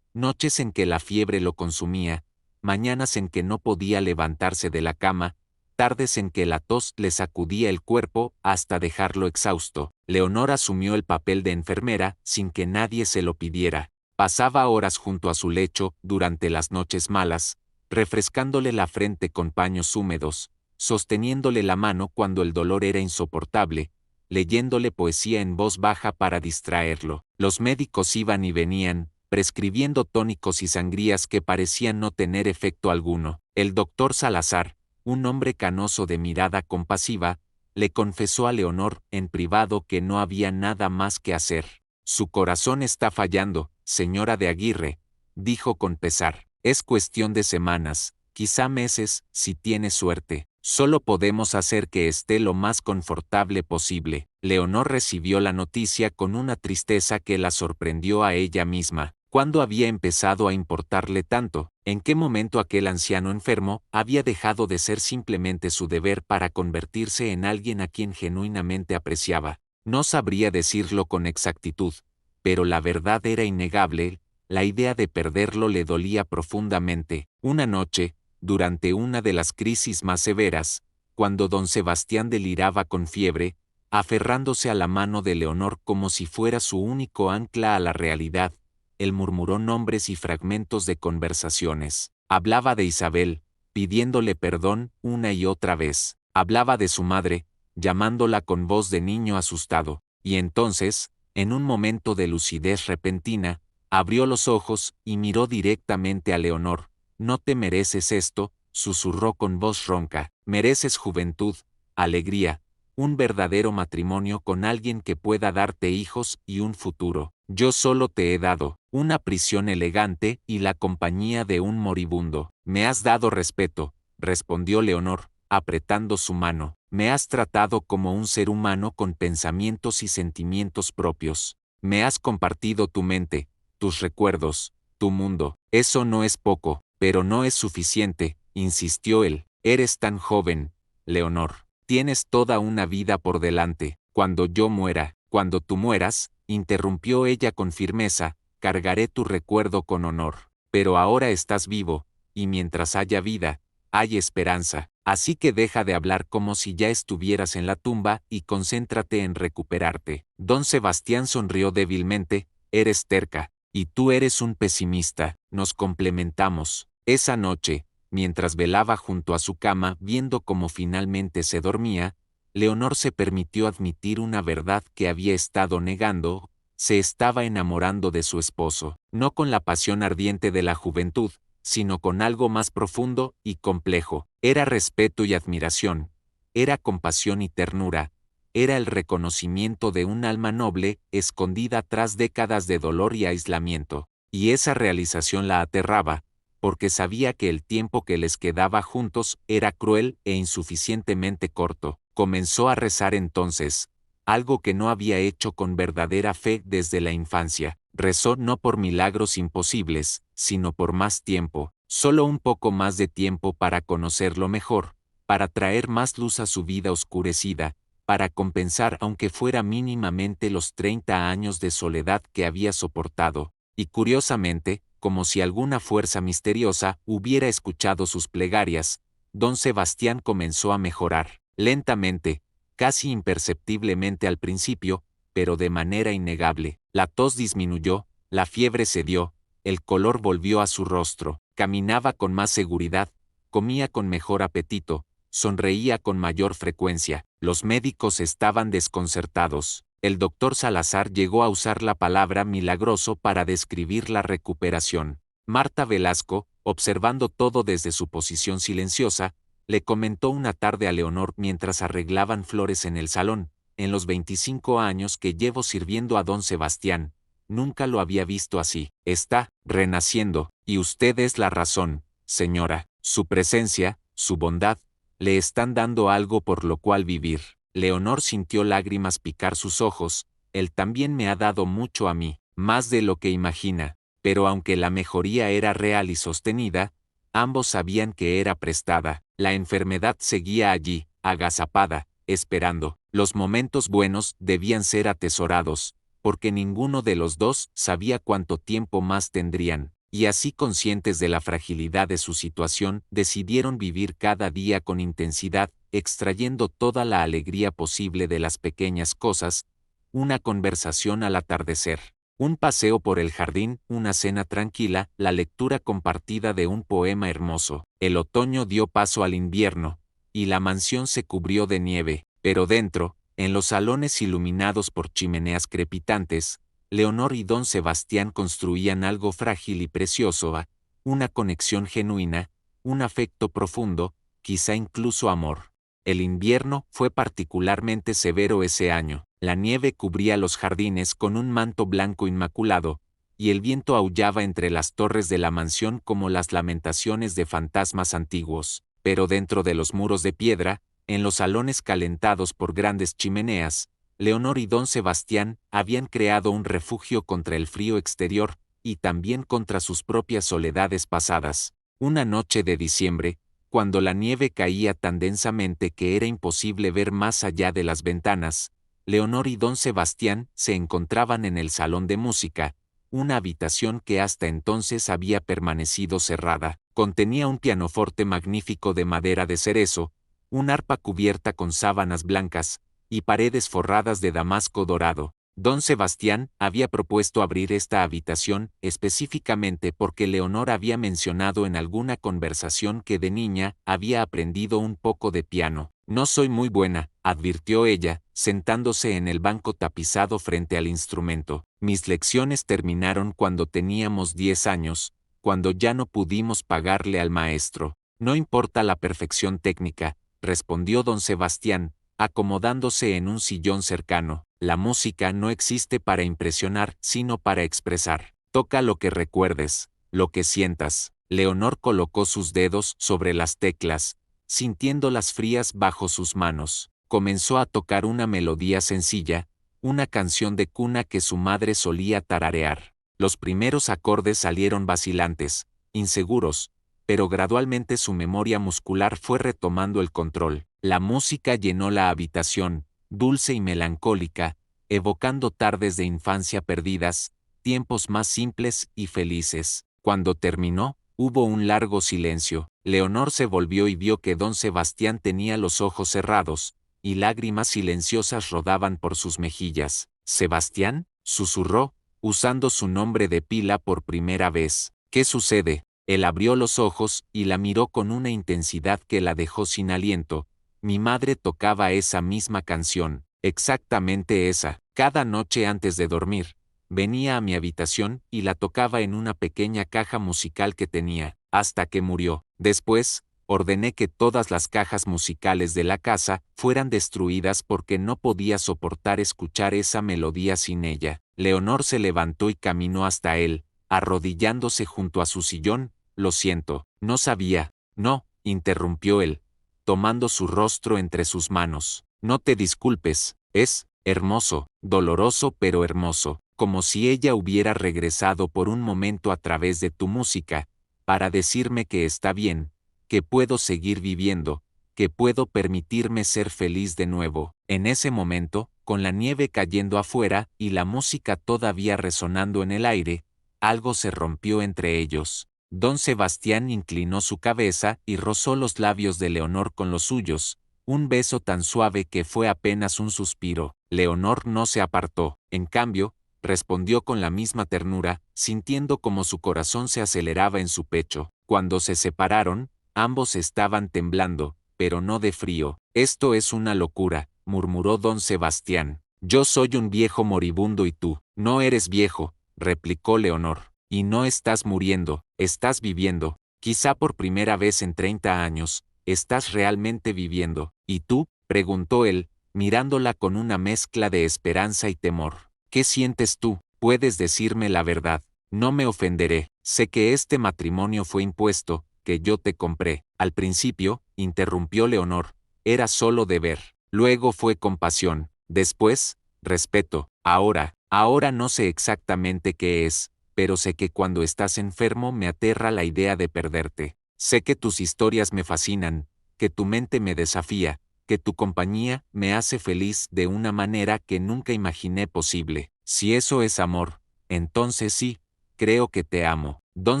noches en que la fiebre lo consumía, mañanas en que no podía levantarse de la cama, tardes en que la tos le sacudía el cuerpo hasta dejarlo exhausto. Leonor asumió el papel de enfermera sin que nadie se lo pidiera. Pasaba horas junto a su lecho durante las noches malas, refrescándole la frente con paños húmedos, sosteniéndole la mano cuando el dolor era insoportable, leyéndole poesía en voz baja para distraerlo. Los médicos iban y venían, prescribiendo tónicos y sangrías que parecían no tener efecto alguno. El doctor Salazar, un hombre canoso de mirada compasiva, le confesó a Leonor en privado que no había nada más que hacer. Su corazón está fallando, señora de Aguirre, dijo con pesar. Es cuestión de semanas, quizá meses, si tiene suerte. Solo podemos hacer que esté lo más confortable posible. Leonor recibió la noticia con una tristeza que la sorprendió a ella misma. ¿Cuándo había empezado a importarle tanto? ¿En qué momento aquel anciano enfermo había dejado de ser simplemente su deber para convertirse en alguien a quien genuinamente apreciaba? No sabría decirlo con exactitud, pero la verdad era innegable. La idea de perderlo le dolía profundamente. Una noche, durante una de las crisis más severas, cuando don Sebastián deliraba con fiebre, aferrándose a la mano de Leonor como si fuera su único ancla a la realidad, él murmuró nombres y fragmentos de conversaciones. Hablaba de Isabel, pidiéndole perdón una y otra vez. Hablaba de su madre, llamándola con voz de niño asustado. Y entonces, en un momento de lucidez repentina, abrió los ojos y miró directamente a Leonor. No te mereces esto, susurró con voz ronca. Mereces juventud, alegría, un verdadero matrimonio con alguien que pueda darte hijos y un futuro. Yo solo te he dado una prisión elegante y la compañía de un moribundo. Me has dado respeto, respondió Leonor, apretando su mano. Me has tratado como un ser humano con pensamientos y sentimientos propios. Me has compartido tu mente, tus recuerdos, tu mundo. Eso no es poco, pero no es suficiente, insistió él. Eres tan joven, Leonor. Tienes toda una vida por delante. Cuando yo muera, cuando tú mueras, interrumpió ella con firmeza, cargaré tu recuerdo con honor. Pero ahora estás vivo, y mientras haya vida, hay esperanza. Así que deja de hablar como si ya estuvieras en la tumba y concéntrate en recuperarte. Don Sebastián sonrió débilmente. Eres terca, y tú eres un pesimista. Nos complementamos. Esa noche, mientras velaba junto a su cama viendo cómo finalmente se dormía, Leonor se permitió admitir una verdad que había estado negando. Se estaba enamorando de su esposo, no con la pasión ardiente de la juventud, sino con algo más profundo y complejo. Era respeto y admiración, era compasión y ternura, era el reconocimiento de un alma noble escondida tras décadas de dolor y aislamiento. Y esa realización la aterraba, porque sabía que el tiempo que les quedaba juntos era cruel e insuficientemente corto. Comenzó a rezar entonces, algo que no había hecho con verdadera fe desde la infancia. Rezó no por milagros imposibles, sino por más tiempo, solo un poco más de tiempo para conocerlo mejor, para traer más luz a su vida oscurecida, para compensar aunque fuera mínimamente los 30 años de soledad que había soportado. Y curiosamente, como si alguna fuerza misteriosa hubiera escuchado sus plegarias, don Sebastián comenzó a mejorar, lentamente, casi imperceptiblemente al principio, pero de manera innegable. La tos disminuyó, la fiebre cedió, el color volvió a su rostro, caminaba con más seguridad, comía con mejor apetito, sonreía con mayor frecuencia. Los médicos estaban desconcertados. El doctor Salazar llegó a usar la palabra milagroso para describir la recuperación. Marta Velasco, observando todo desde su posición silenciosa, le comentó una tarde a Leonor mientras arreglaban flores en el salón: en los 25 años que llevo sirviendo a don Sebastián, nunca lo había visto así. Está renaciendo, y usted es la razón, señora. Su presencia, su bondad, le están dando algo por lo cual vivir. Leonor sintió lágrimas picar sus ojos. Él también me ha dado mucho a mí, más de lo que imagina, pero aunque la mejoría era real y sostenida, ambos sabían que era prestada. La enfermedad seguía allí, agazapada, esperando. Los momentos buenos debían ser atesorados, porque ninguno de los dos sabía cuánto tiempo más tendrían, y así, conscientes de la fragilidad de su situación, decidieron vivir cada día con intensidad, extrayendo toda la alegría posible de las pequeñas cosas: una conversación al atardecer, un paseo por el jardín, una cena tranquila, la lectura compartida de un poema hermoso. El otoño dio paso al invierno, y la mansión se cubrió de nieve, pero dentro, en los salones iluminados por chimeneas crepitantes, Leonor y don Sebastián construían algo frágil y precioso: una conexión genuina, un afecto profundo, quizá incluso amor. El invierno fue particularmente severo ese año. La nieve cubría los jardines con un manto blanco inmaculado, y el viento aullaba entre las torres de la mansión como las lamentaciones de fantasmas antiguos. Pero dentro de los muros de piedra, en los salones calentados por grandes chimeneas, Leonor y don Sebastián habían creado un refugio contra el frío exterior, y también contra sus propias soledades pasadas. Una noche de diciembre, cuando la nieve caía tan densamente que era imposible ver más allá de las ventanas, Leonor y don Sebastián se encontraban en el salón de música, una habitación que hasta entonces había permanecido cerrada. Contenía un pianoforte magnífico de madera de cerezo, un arpa cubierta con sábanas blancas, y paredes forradas de damasco dorado. Don Sebastián había propuesto abrir esta habitación específicamente porque Leonor había mencionado en alguna conversación que de niña había aprendido un poco de piano. No soy muy buena, advirtió ella, sentándose en el banco tapizado frente al instrumento. Mis lecciones terminaron cuando teníamos 10 años, cuando ya no pudimos pagarle al maestro. No importa la perfección técnica, respondió don Sebastián, acomodándose en un sillón cercano. La música no existe para impresionar, sino para expresar. Toca lo que recuerdes, lo que sientas. Leonor colocó sus dedos sobre las teclas, sintiéndolas frías bajo sus manos. Comenzó a tocar una melodía sencilla, una canción de cuna que su madre solía tararear. Los primeros acordes salieron vacilantes, inseguros, pero gradualmente su memoria muscular fue retomando el control. La música llenó la habitación, dulce y melancólica, evocando tardes de infancia perdidas, tiempos más simples y felices. Cuando terminó, hubo un largo silencio. Leonor se volvió y vio que don Sebastián tenía los ojos cerrados, y lágrimas silenciosas rodaban por sus mejillas. «¿Sebastián?», susurró, usando su nombre de pila por primera vez. «¿Qué sucede?». Él abrió los ojos y la miró con una intensidad que la dejó sin aliento. «Mi madre tocaba esa misma canción, exactamente esa, cada noche antes de dormir. Venía a mi habitación y la tocaba en una pequeña caja musical que tenía, hasta que murió. Después, ordené que todas las cajas musicales de la casa fueran destruidas porque no podía soportar escuchar esa melodía sin ella». Leonor se levantó y caminó hasta él, arrodillándose junto a su sillón. «Lo siento, no sabía». «No», interrumpió él, tomando su rostro entre sus manos. «No te disculpes, es hermoso, doloroso pero hermoso, como si ella hubiera regresado por un momento a través de tu música, para decirme que está bien, que puedo seguir viviendo, que puedo permitirme ser feliz de nuevo». En ese momento, con la nieve cayendo afuera y la música todavía resonando en el aire, algo se rompió entre ellos. Don Sebastián inclinó su cabeza y rozó los labios de Leonor con los suyos, un beso tan suave que fue apenas un suspiro. Leonor no se apartó, en cambio, respondió con la misma ternura, sintiendo como su corazón se aceleraba en su pecho. Cuando se separaron, ambos estaban temblando, pero no de frío. «Esto es una locura», murmuró don Sebastián. Yo soy un viejo moribundo y tú, no eres viejo, replicó Leonor. Y no estás muriendo, estás viviendo, quizá por primera vez en 30 años, estás realmente viviendo. ¿Y tú? Preguntó él, mirándola con una mezcla de esperanza y temor. ¿Qué sientes tú? Puedes decirme la verdad. No me ofenderé. Sé que este matrimonio fue impuesto, que yo te compré. Al principio, interrumpió Leonor, era solo deber. Luego fue compasión. Después, respeto. Ahora no sé exactamente qué es, pero sé que cuando estás enfermo me aterra la idea de perderte. Sé que tus historias me fascinan, que tu mente me desafía, que tu compañía me hace feliz de una manera que nunca imaginé posible. Si eso es amor, entonces sí, creo que te amo. Don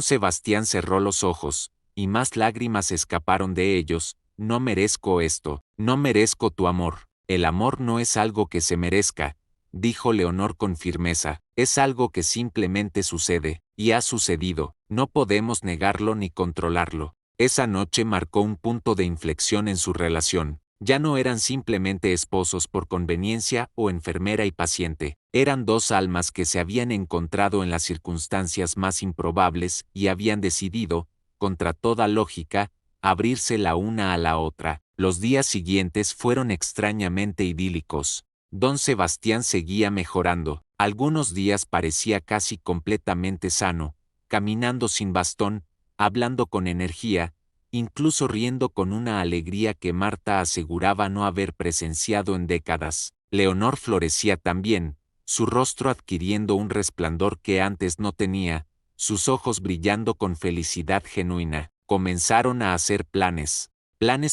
Sebastián cerró los ojos, y más lágrimas escaparon de ellos. No merezco esto, no merezco tu amor. El amor no es algo que se merezca, dijo Leonor con firmeza, es algo que simplemente sucede, y ha sucedido, no podemos negarlo ni controlarlo. Esa noche marcó un punto de inflexión en su relación. Ya no eran simplemente esposos por conveniencia o enfermera y paciente, eran dos almas que se habían encontrado en las circunstancias más improbables y habían decidido, contra toda lógica, abrirse la una a la otra. Los días siguientes fueron extrañamente idílicos. Don Sebastián seguía mejorando, algunos días parecía casi completamente sano, caminando sin bastón, hablando con energía, incluso riendo con una alegría que Marta aseguraba no haber presenciado en décadas. Leonor florecía también, su rostro adquiriendo un resplandor que antes no tenía, sus ojos brillando con felicidad genuina. Comenzaron a hacer planes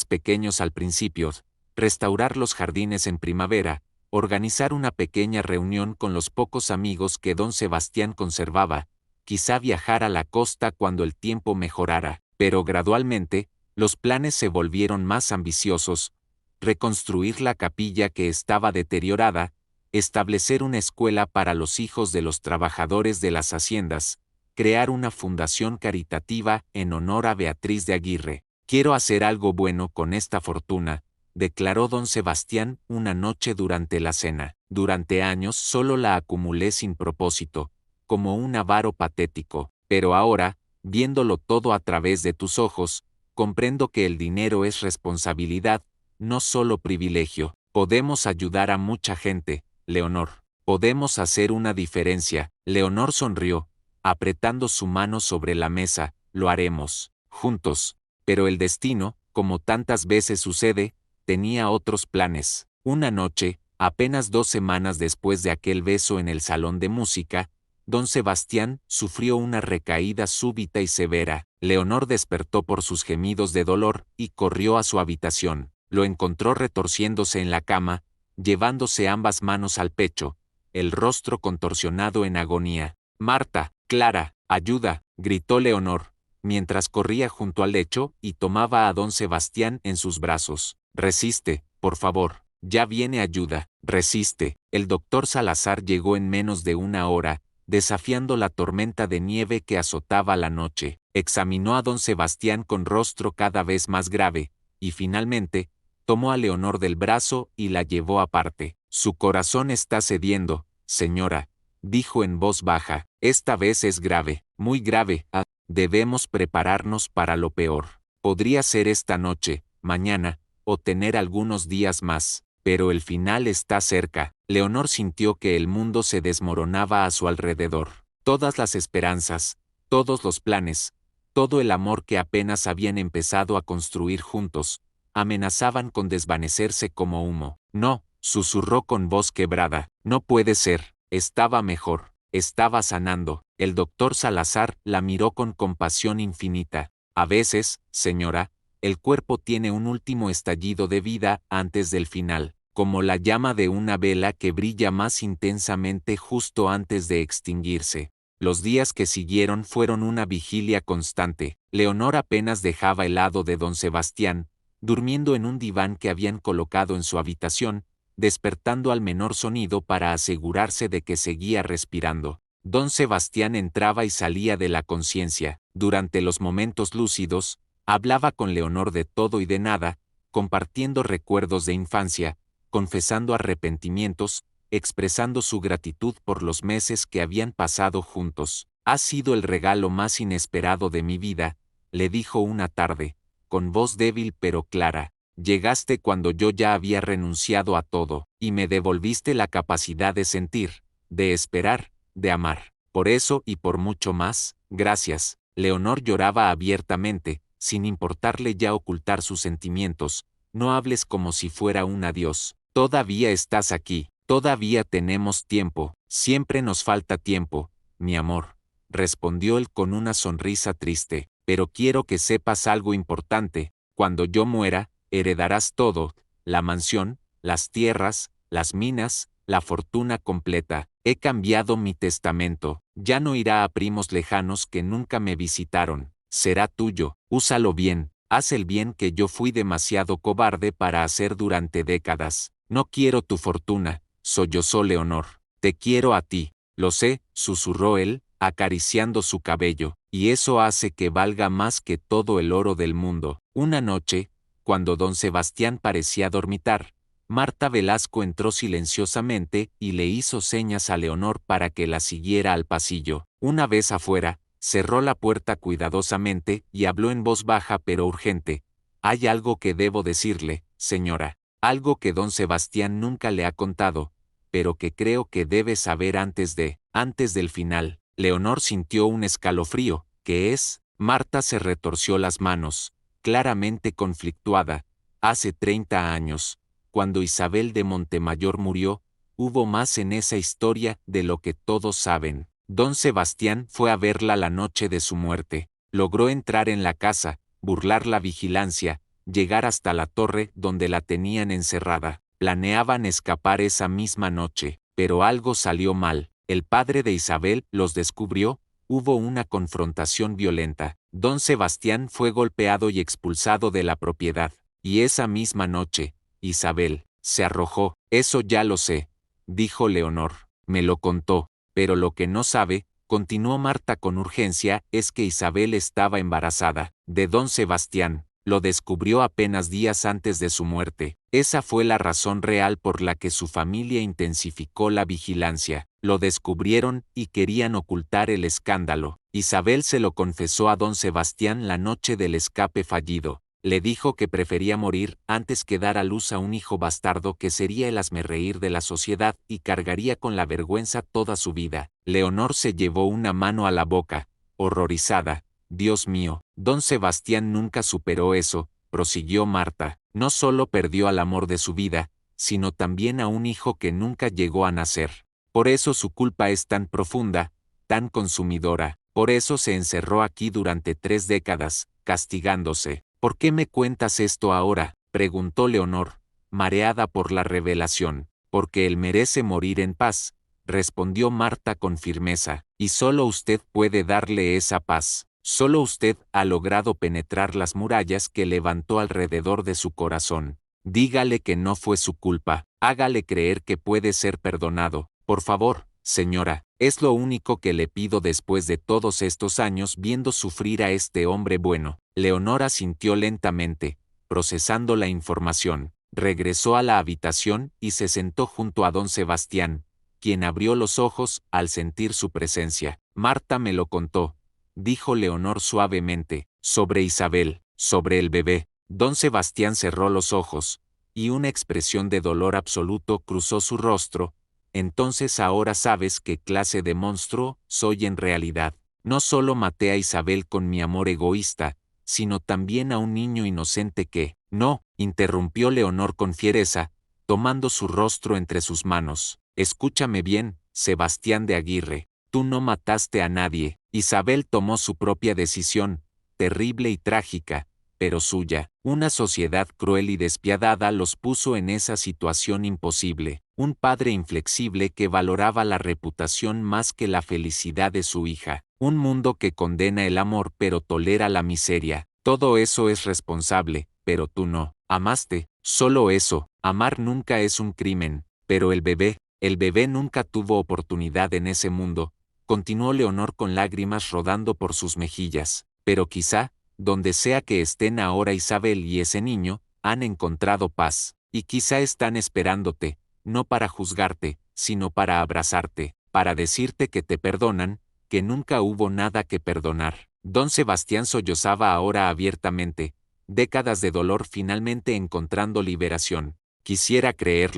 pequeños al principio, restaurar los jardines en primavera, organizar una pequeña reunión con los pocos amigos que don Sebastián conservaba, quizá viajar a la costa cuando el tiempo mejorara, pero gradualmente, los planes se volvieron más ambiciosos, reconstruir la capilla que estaba deteriorada, establecer una escuela para los hijos de los trabajadores de las haciendas, crear una fundación caritativa en honor a Beatriz de Aguirre. Quiero hacer algo bueno con esta fortuna, declaró don Sebastián una noche durante la cena. Durante años solo la acumulé sin propósito, como un avaro patético, pero ahora, viéndolo todo a través de tus ojos, comprendo que el dinero es responsabilidad, no solo privilegio. Podemos ayudar a mucha gente, Leonor. Podemos hacer una diferencia. Leonor sonrió, apretando su mano sobre la mesa. Lo haremos, juntos. Pero el destino, como tantas veces sucede, tenía otros planes. Una noche, apenas 2 semanas después de aquel beso en el salón de música, don Sebastián sufrió una recaída súbita y severa. Leonor despertó por sus gemidos de dolor y corrió a su habitación. Lo encontró retorciéndose en la cama, llevándose ambas manos al pecho, el rostro contorsionado en agonía. Marta, Clara, ayuda, gritó Leonor, mientras corría junto al lecho y tomaba a don Sebastián en sus brazos. Resiste, por favor, ya viene ayuda, resiste. El doctor Salazar llegó en menos de una hora, desafiando la tormenta de nieve que azotaba la noche. Examinó a don Sebastián con rostro cada vez más grave, y finalmente, tomó a Leonor del brazo y la llevó aparte. Su corazón está cediendo, señora, dijo en voz baja. Esta vez es grave, muy grave. Debemos prepararnos para lo peor. Podría ser esta noche, mañana, o tener algunos días más, pero el final está cerca. Leonor sintió que el mundo se desmoronaba a su alrededor. Todas las esperanzas, todos los planes, todo el amor que apenas habían empezado a construir juntos, amenazaban con desvanecerse como humo. No, susurró con voz quebrada, no puede ser, estaba mejor, estaba sanando. El doctor Salazar la miró con compasión infinita. A veces, señora, el cuerpo tiene un último estallido de vida antes del final, como la llama de una vela que brilla más intensamente justo antes de extinguirse. Los días que siguieron fueron una vigilia constante. Leonor apenas dejaba el lado de don Sebastián, durmiendo en un diván que habían colocado en su habitación, despertando al menor sonido para asegurarse de que seguía respirando. Don Sebastián entraba y salía de la conciencia. Durante los momentos lúcidos, hablaba con Leonor de todo y de nada, compartiendo recuerdos de infancia, confesando arrepentimientos, expresando su gratitud por los meses que habían pasado juntos. «Ha sido el regalo más inesperado de mi vida», le dijo una tarde, con voz débil pero clara. «Llegaste cuando yo ya había renunciado a todo, y me devolviste la capacidad de sentir, de esperar, de amar. Por eso y por mucho más, gracias». Leonor lloraba abiertamente, sin importarle ya ocultar sus sentimientos. «No hables como si fuera un adiós. Todavía estás aquí, todavía tenemos tiempo, siempre nos falta tiempo, mi amor», respondió él con una sonrisa triste. «Pero quiero que sepas algo importante. Cuando yo muera, heredarás todo, la mansión, las tierras, las minas, la fortuna completa. He cambiado mi testamento, ya no irá a primos lejanos que nunca me visitaron. Será tuyo, úsalo bien, haz el bien que yo fui demasiado cobarde para hacer durante décadas. No quiero tu fortuna», sollozó Leonor. «Te quiero a ti». «Lo sé», susurró él, acariciando su cabello, «y eso hace que valga más que todo el oro del mundo». Una noche, cuando don Sebastián parecía dormitar, Marta Velasco entró silenciosamente y le hizo señas a Leonor para que la siguiera al pasillo. Una vez afuera, cerró la puerta cuidadosamente y habló en voz baja pero urgente. «Hay algo que debo decirle, señora, algo que don Sebastián nunca le ha contado, pero que creo que debe saber antes del final». Leonor sintió un escalofrío. «¿Qué es?». Marta se retorció las manos, claramente conflictuada. «Hace 30 años, cuando Isabel de Montemayor murió, hubo más en esa historia de lo que todos saben. Don Sebastián fue a verla la noche de su muerte. Logró entrar en la casa, burlar la vigilancia, llegar hasta la torre donde la tenían encerrada. Planeaban escapar esa misma noche, pero algo salió mal. El padre de Isabel los descubrió, hubo una confrontación violenta. Don Sebastián fue golpeado y expulsado de la propiedad, y esa misma noche, Isabel se arrojó». «Eso ya lo sé», dijo Leonor. «Me lo contó, pero lo que no sabe», continuó Marta con urgencia, «es que Isabel estaba embarazada de don Sebastián. Lo descubrió apenas días antes de su muerte. Esa fue la razón real por la que su familia intensificó la vigilancia. Lo descubrieron y querían ocultar el escándalo. Isabel se lo confesó a don Sebastián la noche del escape fallido. Le dijo que prefería morir antes que dar a luz a un hijo bastardo que sería el hazmerreír de la sociedad y cargaría con la vergüenza toda su vida». Leonor se llevó una mano a la boca, horrorizada. «Dios mío, don Sebastián nunca superó eso», prosiguió Marta. «No solo perdió al amor de su vida, sino también a un hijo que nunca llegó a nacer. Por eso su culpa es tan profunda, tan consumidora. Por eso se encerró aquí durante 3 décadas, castigándose». «¿Por qué me cuentas esto ahora?», preguntó Leonor, mareada por la revelación. «Porque él merece morir en paz», respondió Marta con firmeza, «y solo usted puede darle esa paz. Solo usted ha logrado penetrar las murallas que levantó alrededor de su corazón. Dígale que no fue su culpa, hágale creer que puede ser perdonado. Por favor, señora, es lo único que le pido después de todos estos años viendo sufrir a este hombre bueno». Leonora sintió lentamente, procesando la información. Regresó a la habitación y se sentó junto a don Sebastián, quien abrió los ojos al sentir su presencia. «Marta me lo contó», dijo Leonor suavemente, «sobre Isabel, sobre el bebé». Don Sebastián cerró los ojos, y una expresión de dolor absoluto cruzó su rostro. «Entonces ahora sabes qué clase de monstruo soy en realidad. No solo maté a Isabel con mi amor egoísta, sino también a un niño inocente que...». «No», interrumpió Leonor con fiereza, tomando su rostro entre sus manos. «Escúchame bien, Sebastián de Aguirre, tú no mataste a nadie. Isabel tomó su propia decisión, terrible y trágica, pero suya. Una sociedad cruel y despiadada los puso en esa situación imposible. Un padre inflexible que valoraba la reputación más que la felicidad de su hija. Un mundo que condena el amor pero tolera la miseria. Todo eso es responsable, pero tú no. Amaste, solo eso. Amar nunca es un crimen. Pero el bebé nunca tuvo oportunidad en ese mundo», continuó Leonor con lágrimas rodando por sus mejillas. «Pero quizá, donde sea que estén ahora Isabel y ese niño, han encontrado paz. Y quizá están esperándote, no para juzgarte, sino para abrazarte, para decirte que te perdonan, que nunca hubo nada que perdonar. Don Sebastián sollozaba ahora abiertamente, décadas de dolor finalmente encontrando liberación. Quisiera creer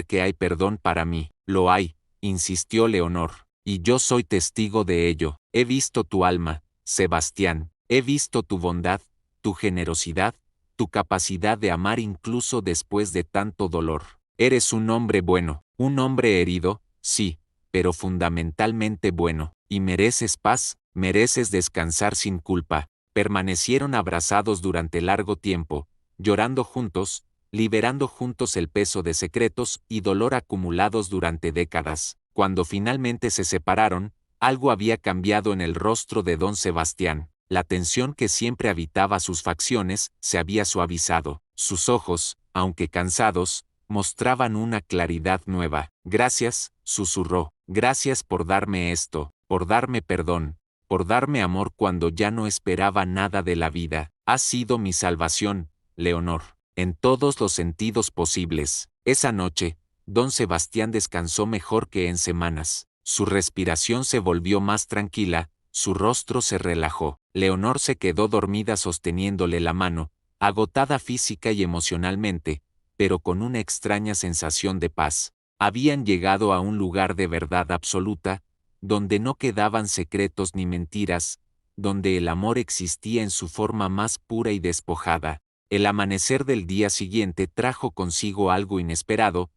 que hay perdón para mí. Lo hay, insistió Leonor, y yo soy testigo de ello. He visto tu alma, Sebastián, he visto tu bondad, tu generosidad, tu capacidad de amar incluso después de tanto dolor. Eres un hombre bueno, un hombre herido, sí, pero fundamentalmente bueno, y mereces paz, mereces descansar sin culpa. Permanecieron abrazados durante largo tiempo, llorando juntos, liberando juntos el peso de secretos y dolor acumulados durante décadas. Cuando finalmente se separaron, algo había cambiado en el rostro de don Sebastián. La tensión que siempre habitaba sus facciones se había suavizado. Sus ojos, aunque cansados, mostraban una claridad nueva. Gracias, susurró. Gracias por darme esto, por darme perdón, por darme amor cuando ya no esperaba nada de la vida. Has sido mi salvación, Leonor, en todos los sentidos posibles. Esa noche, don Sebastián descansó mejor que en semanas. Su respiración se volvió más tranquila, su rostro se relajó. Leonor se quedó dormida sosteniéndole la mano, agotada física y emocionalmente, pero con una extraña sensación de paz. Habían llegado a un lugar de verdad absoluta, donde no quedaban secretos ni mentiras, donde el amor existía en su forma más pura y despojada. El amanecer del día siguiente trajo consigo algo inesperado.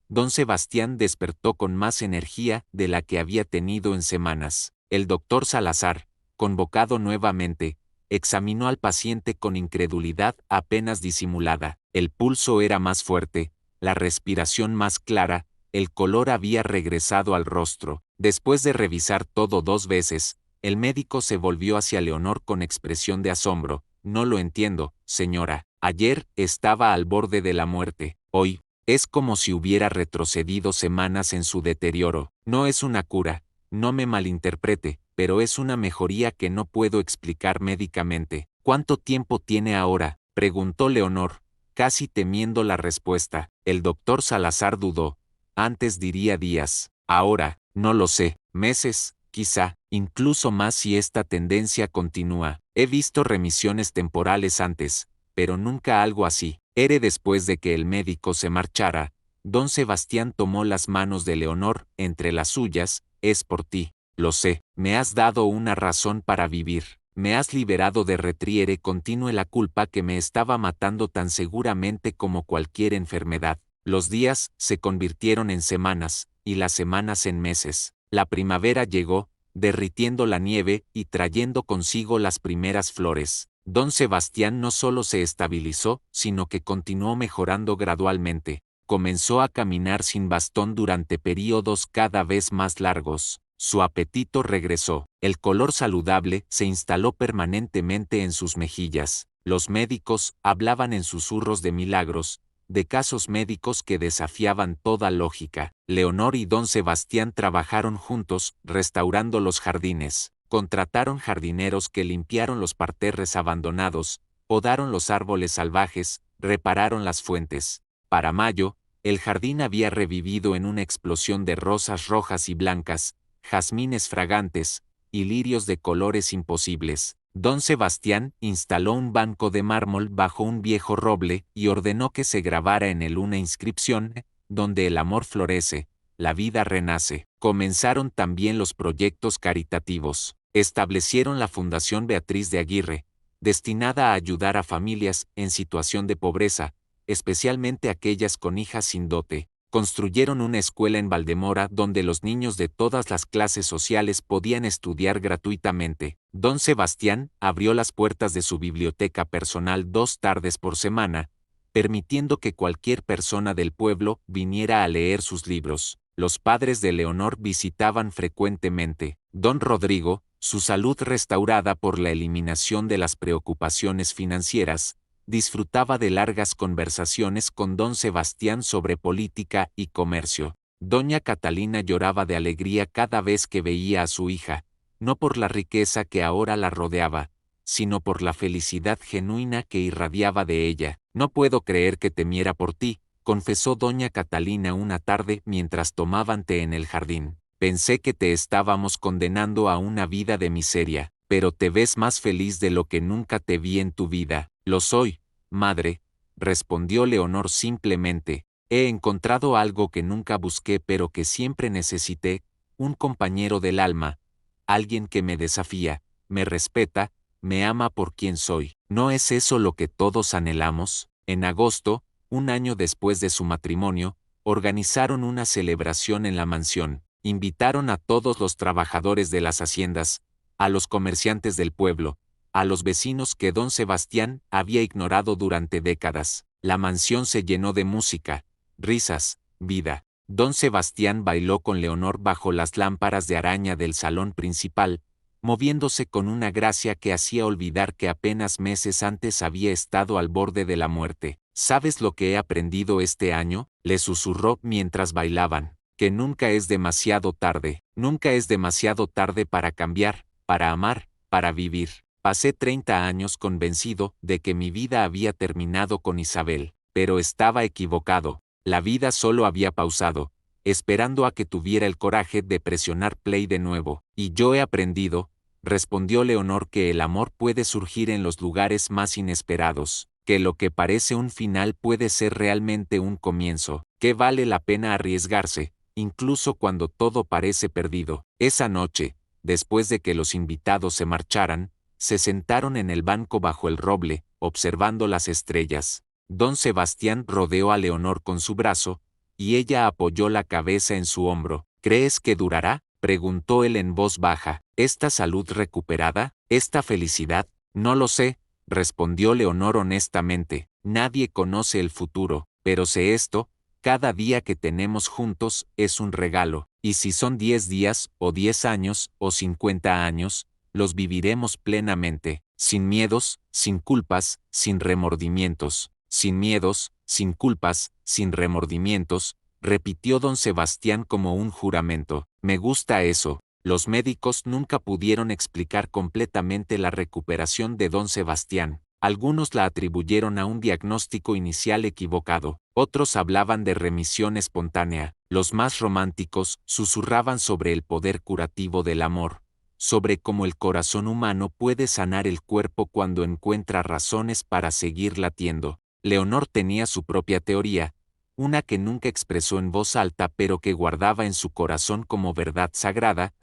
Don Sebastián despertó con más energía de la que había tenido en semanas. El doctor Salazar, convocado nuevamente, examinó al paciente con incredulidad apenas disimulada. El pulso era más fuerte, la respiración más clara, el color había regresado al rostro. Después de revisar todo 2 veces, el médico se volvió hacia Leonor con expresión de asombro. No lo entiendo, señora. Ayer estaba al borde de la muerte. Hoy, es como si hubiera retrocedido semanas en su deterioro. No es una cura, no me malinterprete, pero es una mejoría que no puedo explicar médicamente. ¿Cuánto tiempo tiene ahora?, preguntó Leonor, casi temiendo la respuesta. El doctor Salazar dudó. Antes diría días. Ahora, no lo sé. Meses, quizá, incluso más si esta tendencia continúa. He visto remisiones temporales antes, pero nunca algo así. Después de que el médico se marchara, don Sebastián tomó las manos de Leonor entre las suyas. Es por ti. Lo sé. Me has dado una razón para vivir. Me has liberado de retriere continue la culpa que me estaba matando tan seguramente como cualquier enfermedad. Los días se convirtieron en semanas, y las semanas en meses. La primavera llegó, derritiendo la nieve y trayendo consigo las primeras flores. Don Sebastián no solo se estabilizó, sino que continuó mejorando gradualmente. Comenzó a caminar sin bastón durante períodos cada vez más largos. Su apetito regresó. El color saludable se instaló permanentemente en sus mejillas. Los médicos hablaban en susurros de milagros, de casos médicos que desafiaban toda lógica. Leonor y don Sebastián trabajaron juntos, restaurando los jardines. Contrataron jardineros que limpiaron los parterres abandonados, podaron los árboles salvajes, repararon las fuentes. Para mayo, el jardín había revivido en una explosión de rosas rojas y blancas, jazmines fragantes, y lirios de colores imposibles. Don Sebastián instaló un banco de mármol bajo un viejo roble y ordenó que se grabara en él una inscripción, donde el amor florece, la vida renace. Comenzaron también los proyectos caritativos. Establecieron la Fundación Beatriz de Aguirre, destinada a ayudar a familias en situación de pobreza, especialmente aquellas con hijas sin dote. Construyeron una escuela en Valdemora donde los niños de todas las clases sociales podían estudiar gratuitamente. Don Sebastián abrió las puertas de su biblioteca personal 2 tardes por semana, permitiendo que cualquier persona del pueblo viniera a leer sus libros. Los padres de Leonor visitaban frecuentemente. Don Rodrigo, su salud restaurada por la eliminación de las preocupaciones financieras, disfrutaba de largas conversaciones con don Sebastián sobre política y comercio. Doña Catalina lloraba de alegría cada vez que veía a su hija, no por la riqueza que ahora la rodeaba, sino por la felicidad genuina que irradiaba de ella. No puedo creer que temiera por ti, confesó doña Catalina una tarde mientras tomaban té en el jardín. Pensé que te estábamos condenando a una vida de miseria, pero te ves más feliz de lo que nunca te vi en tu vida. Lo soy, madre, respondió Leonor simplemente. He encontrado algo que nunca busqué pero que siempre necesité, un compañero del alma, alguien que me desafía, me respeta, me ama por quien soy. ¿No es eso lo que todos anhelamos? En agosto, un año después de su matrimonio, organizaron una celebración en la mansión. Invitaron a todos los trabajadores de las haciendas, a los comerciantes del pueblo, a los vecinos que don Sebastián había ignorado durante décadas. La mansión se llenó de música, risas, vida. Don Sebastián bailó con Leonor bajo las lámparas de araña del salón principal, moviéndose con una gracia que hacía olvidar que apenas meses antes había estado al borde de la muerte. ¿Sabes lo que he aprendido este año?, le susurró mientras bailaban. Que nunca es demasiado tarde, nunca es demasiado tarde para cambiar, para amar, para vivir. Pasé 30 años convencido de que mi vida había terminado con Isabel, pero estaba equivocado. La vida solo había pausado, esperando a que tuviera el coraje de presionar play de nuevo. Y yo he aprendido, respondió Leonor, que el amor puede surgir en los lugares más inesperados, que lo que parece un final puede ser realmente un comienzo, que vale la pena arriesgarse, incluso cuando todo parece perdido. Esa noche, después de que los invitados se marcharan, se sentaron en el banco bajo el roble, observando las estrellas. Don Sebastián rodeó a Leonor con su brazo, y ella apoyó la cabeza en su hombro. ¿Crees que durará?, preguntó él en voz baja. ¿Esta salud recuperada? ¿Esta felicidad? No lo sé, respondió Leonor honestamente. Nadie conoce el futuro, pero sé esto: cada día que tenemos juntos es un regalo, y si son 10 días, o 10 años, o 50 años, los viviremos plenamente, sin miedos, sin culpas, sin remordimientos. Sin miedos, sin culpas, sin remordimientos, repitió don Sebastián como un juramento. Me gusta eso. Los médicos nunca pudieron explicar completamente la recuperación de don Sebastián. Algunos la atribuyeron a un diagnóstico inicial equivocado, otros hablaban de remisión espontánea. Los más románticos susurraban sobre el poder curativo del amor, sobre cómo el corazón humano puede sanar el cuerpo cuando encuentra razones para seguir latiendo. Leonor tenía su propia teoría, una que nunca expresó en voz alta pero que guardaba en su corazón como verdad sagrada.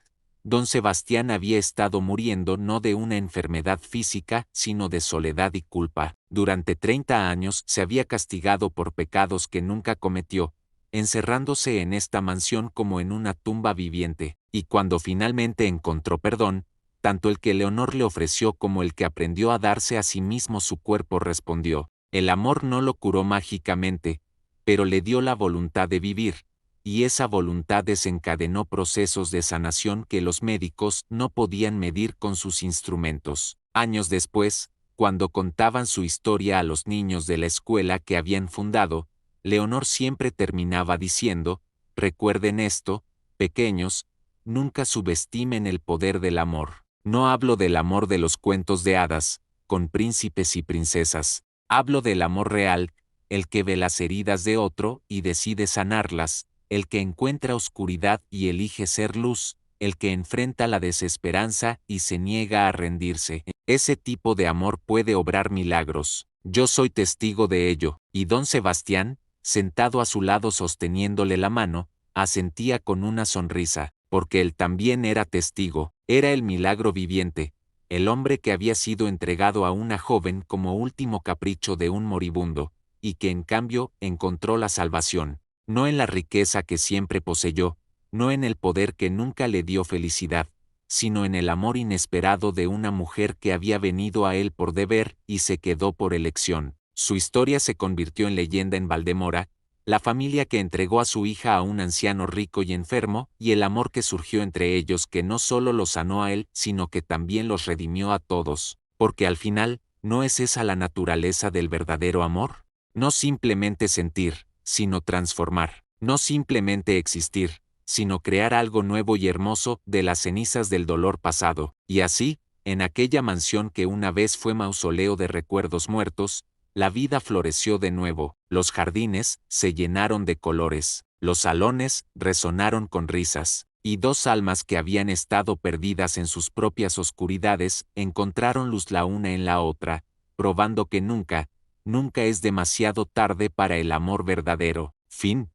Don Sebastián había estado muriendo no de una enfermedad física, sino de soledad y culpa. Durante 30 años se había castigado por pecados que nunca cometió, encerrándose en esta mansión como en una tumba viviente, y cuando finalmente encontró perdón, tanto el que Leonor le ofreció como el que aprendió a darse a sí mismo su cuerpo respondió. El amor no lo curó mágicamente, pero le dio la voluntad de vivir, y esa voluntad desencadenó procesos de sanación que los médicos no podían medir con sus instrumentos. Años después, cuando contaban su historia a los niños de la escuela que habían fundado, Leonor siempre terminaba diciendo: recuerden esto, pequeños, nunca subestimen el poder del amor. No hablo del amor de los cuentos de hadas, con príncipes y princesas. Hablo del amor real, el que ve las heridas de otro y decide sanarlas, el que encuentra oscuridad y elige ser luz, el que enfrenta la desesperanza y se niega a rendirse. Ese tipo de amor puede obrar milagros. Yo soy testigo de ello. Y don Sebastián, sentado a su lado sosteniéndole la mano, asentía con una sonrisa, porque él también era testigo. Era el milagro viviente, el hombre que había sido entregado a una joven como último capricho de un moribundo, y que en cambio encontró la salvación, no en la riqueza que siempre poseyó, no en el poder que nunca le dio felicidad, sino en el amor inesperado de una mujer que había venido a él por deber y se quedó por elección. Su historia se convirtió en leyenda en Valdemora, la familia que entregó a su hija a un anciano rico y enfermo, y el amor que surgió entre ellos que no solo los sanó a él, sino que también los redimió a todos, porque al final, ¿no es esa la naturaleza del verdadero amor? No simplemente sentir, sino transformar, no simplemente existir, sino crear algo nuevo y hermoso de las cenizas del dolor pasado. Y así, en aquella mansión que una vez fue mausoleo de recuerdos muertos, La vida floreció de nuevo, los jardines se llenaron de colores, los salones resonaron con risas, y dos almas que habían estado perdidas en sus propias oscuridades encontraron luz la una en la otra, probando que nunca, nunca es demasiado tarde para el amor verdadero. Fin.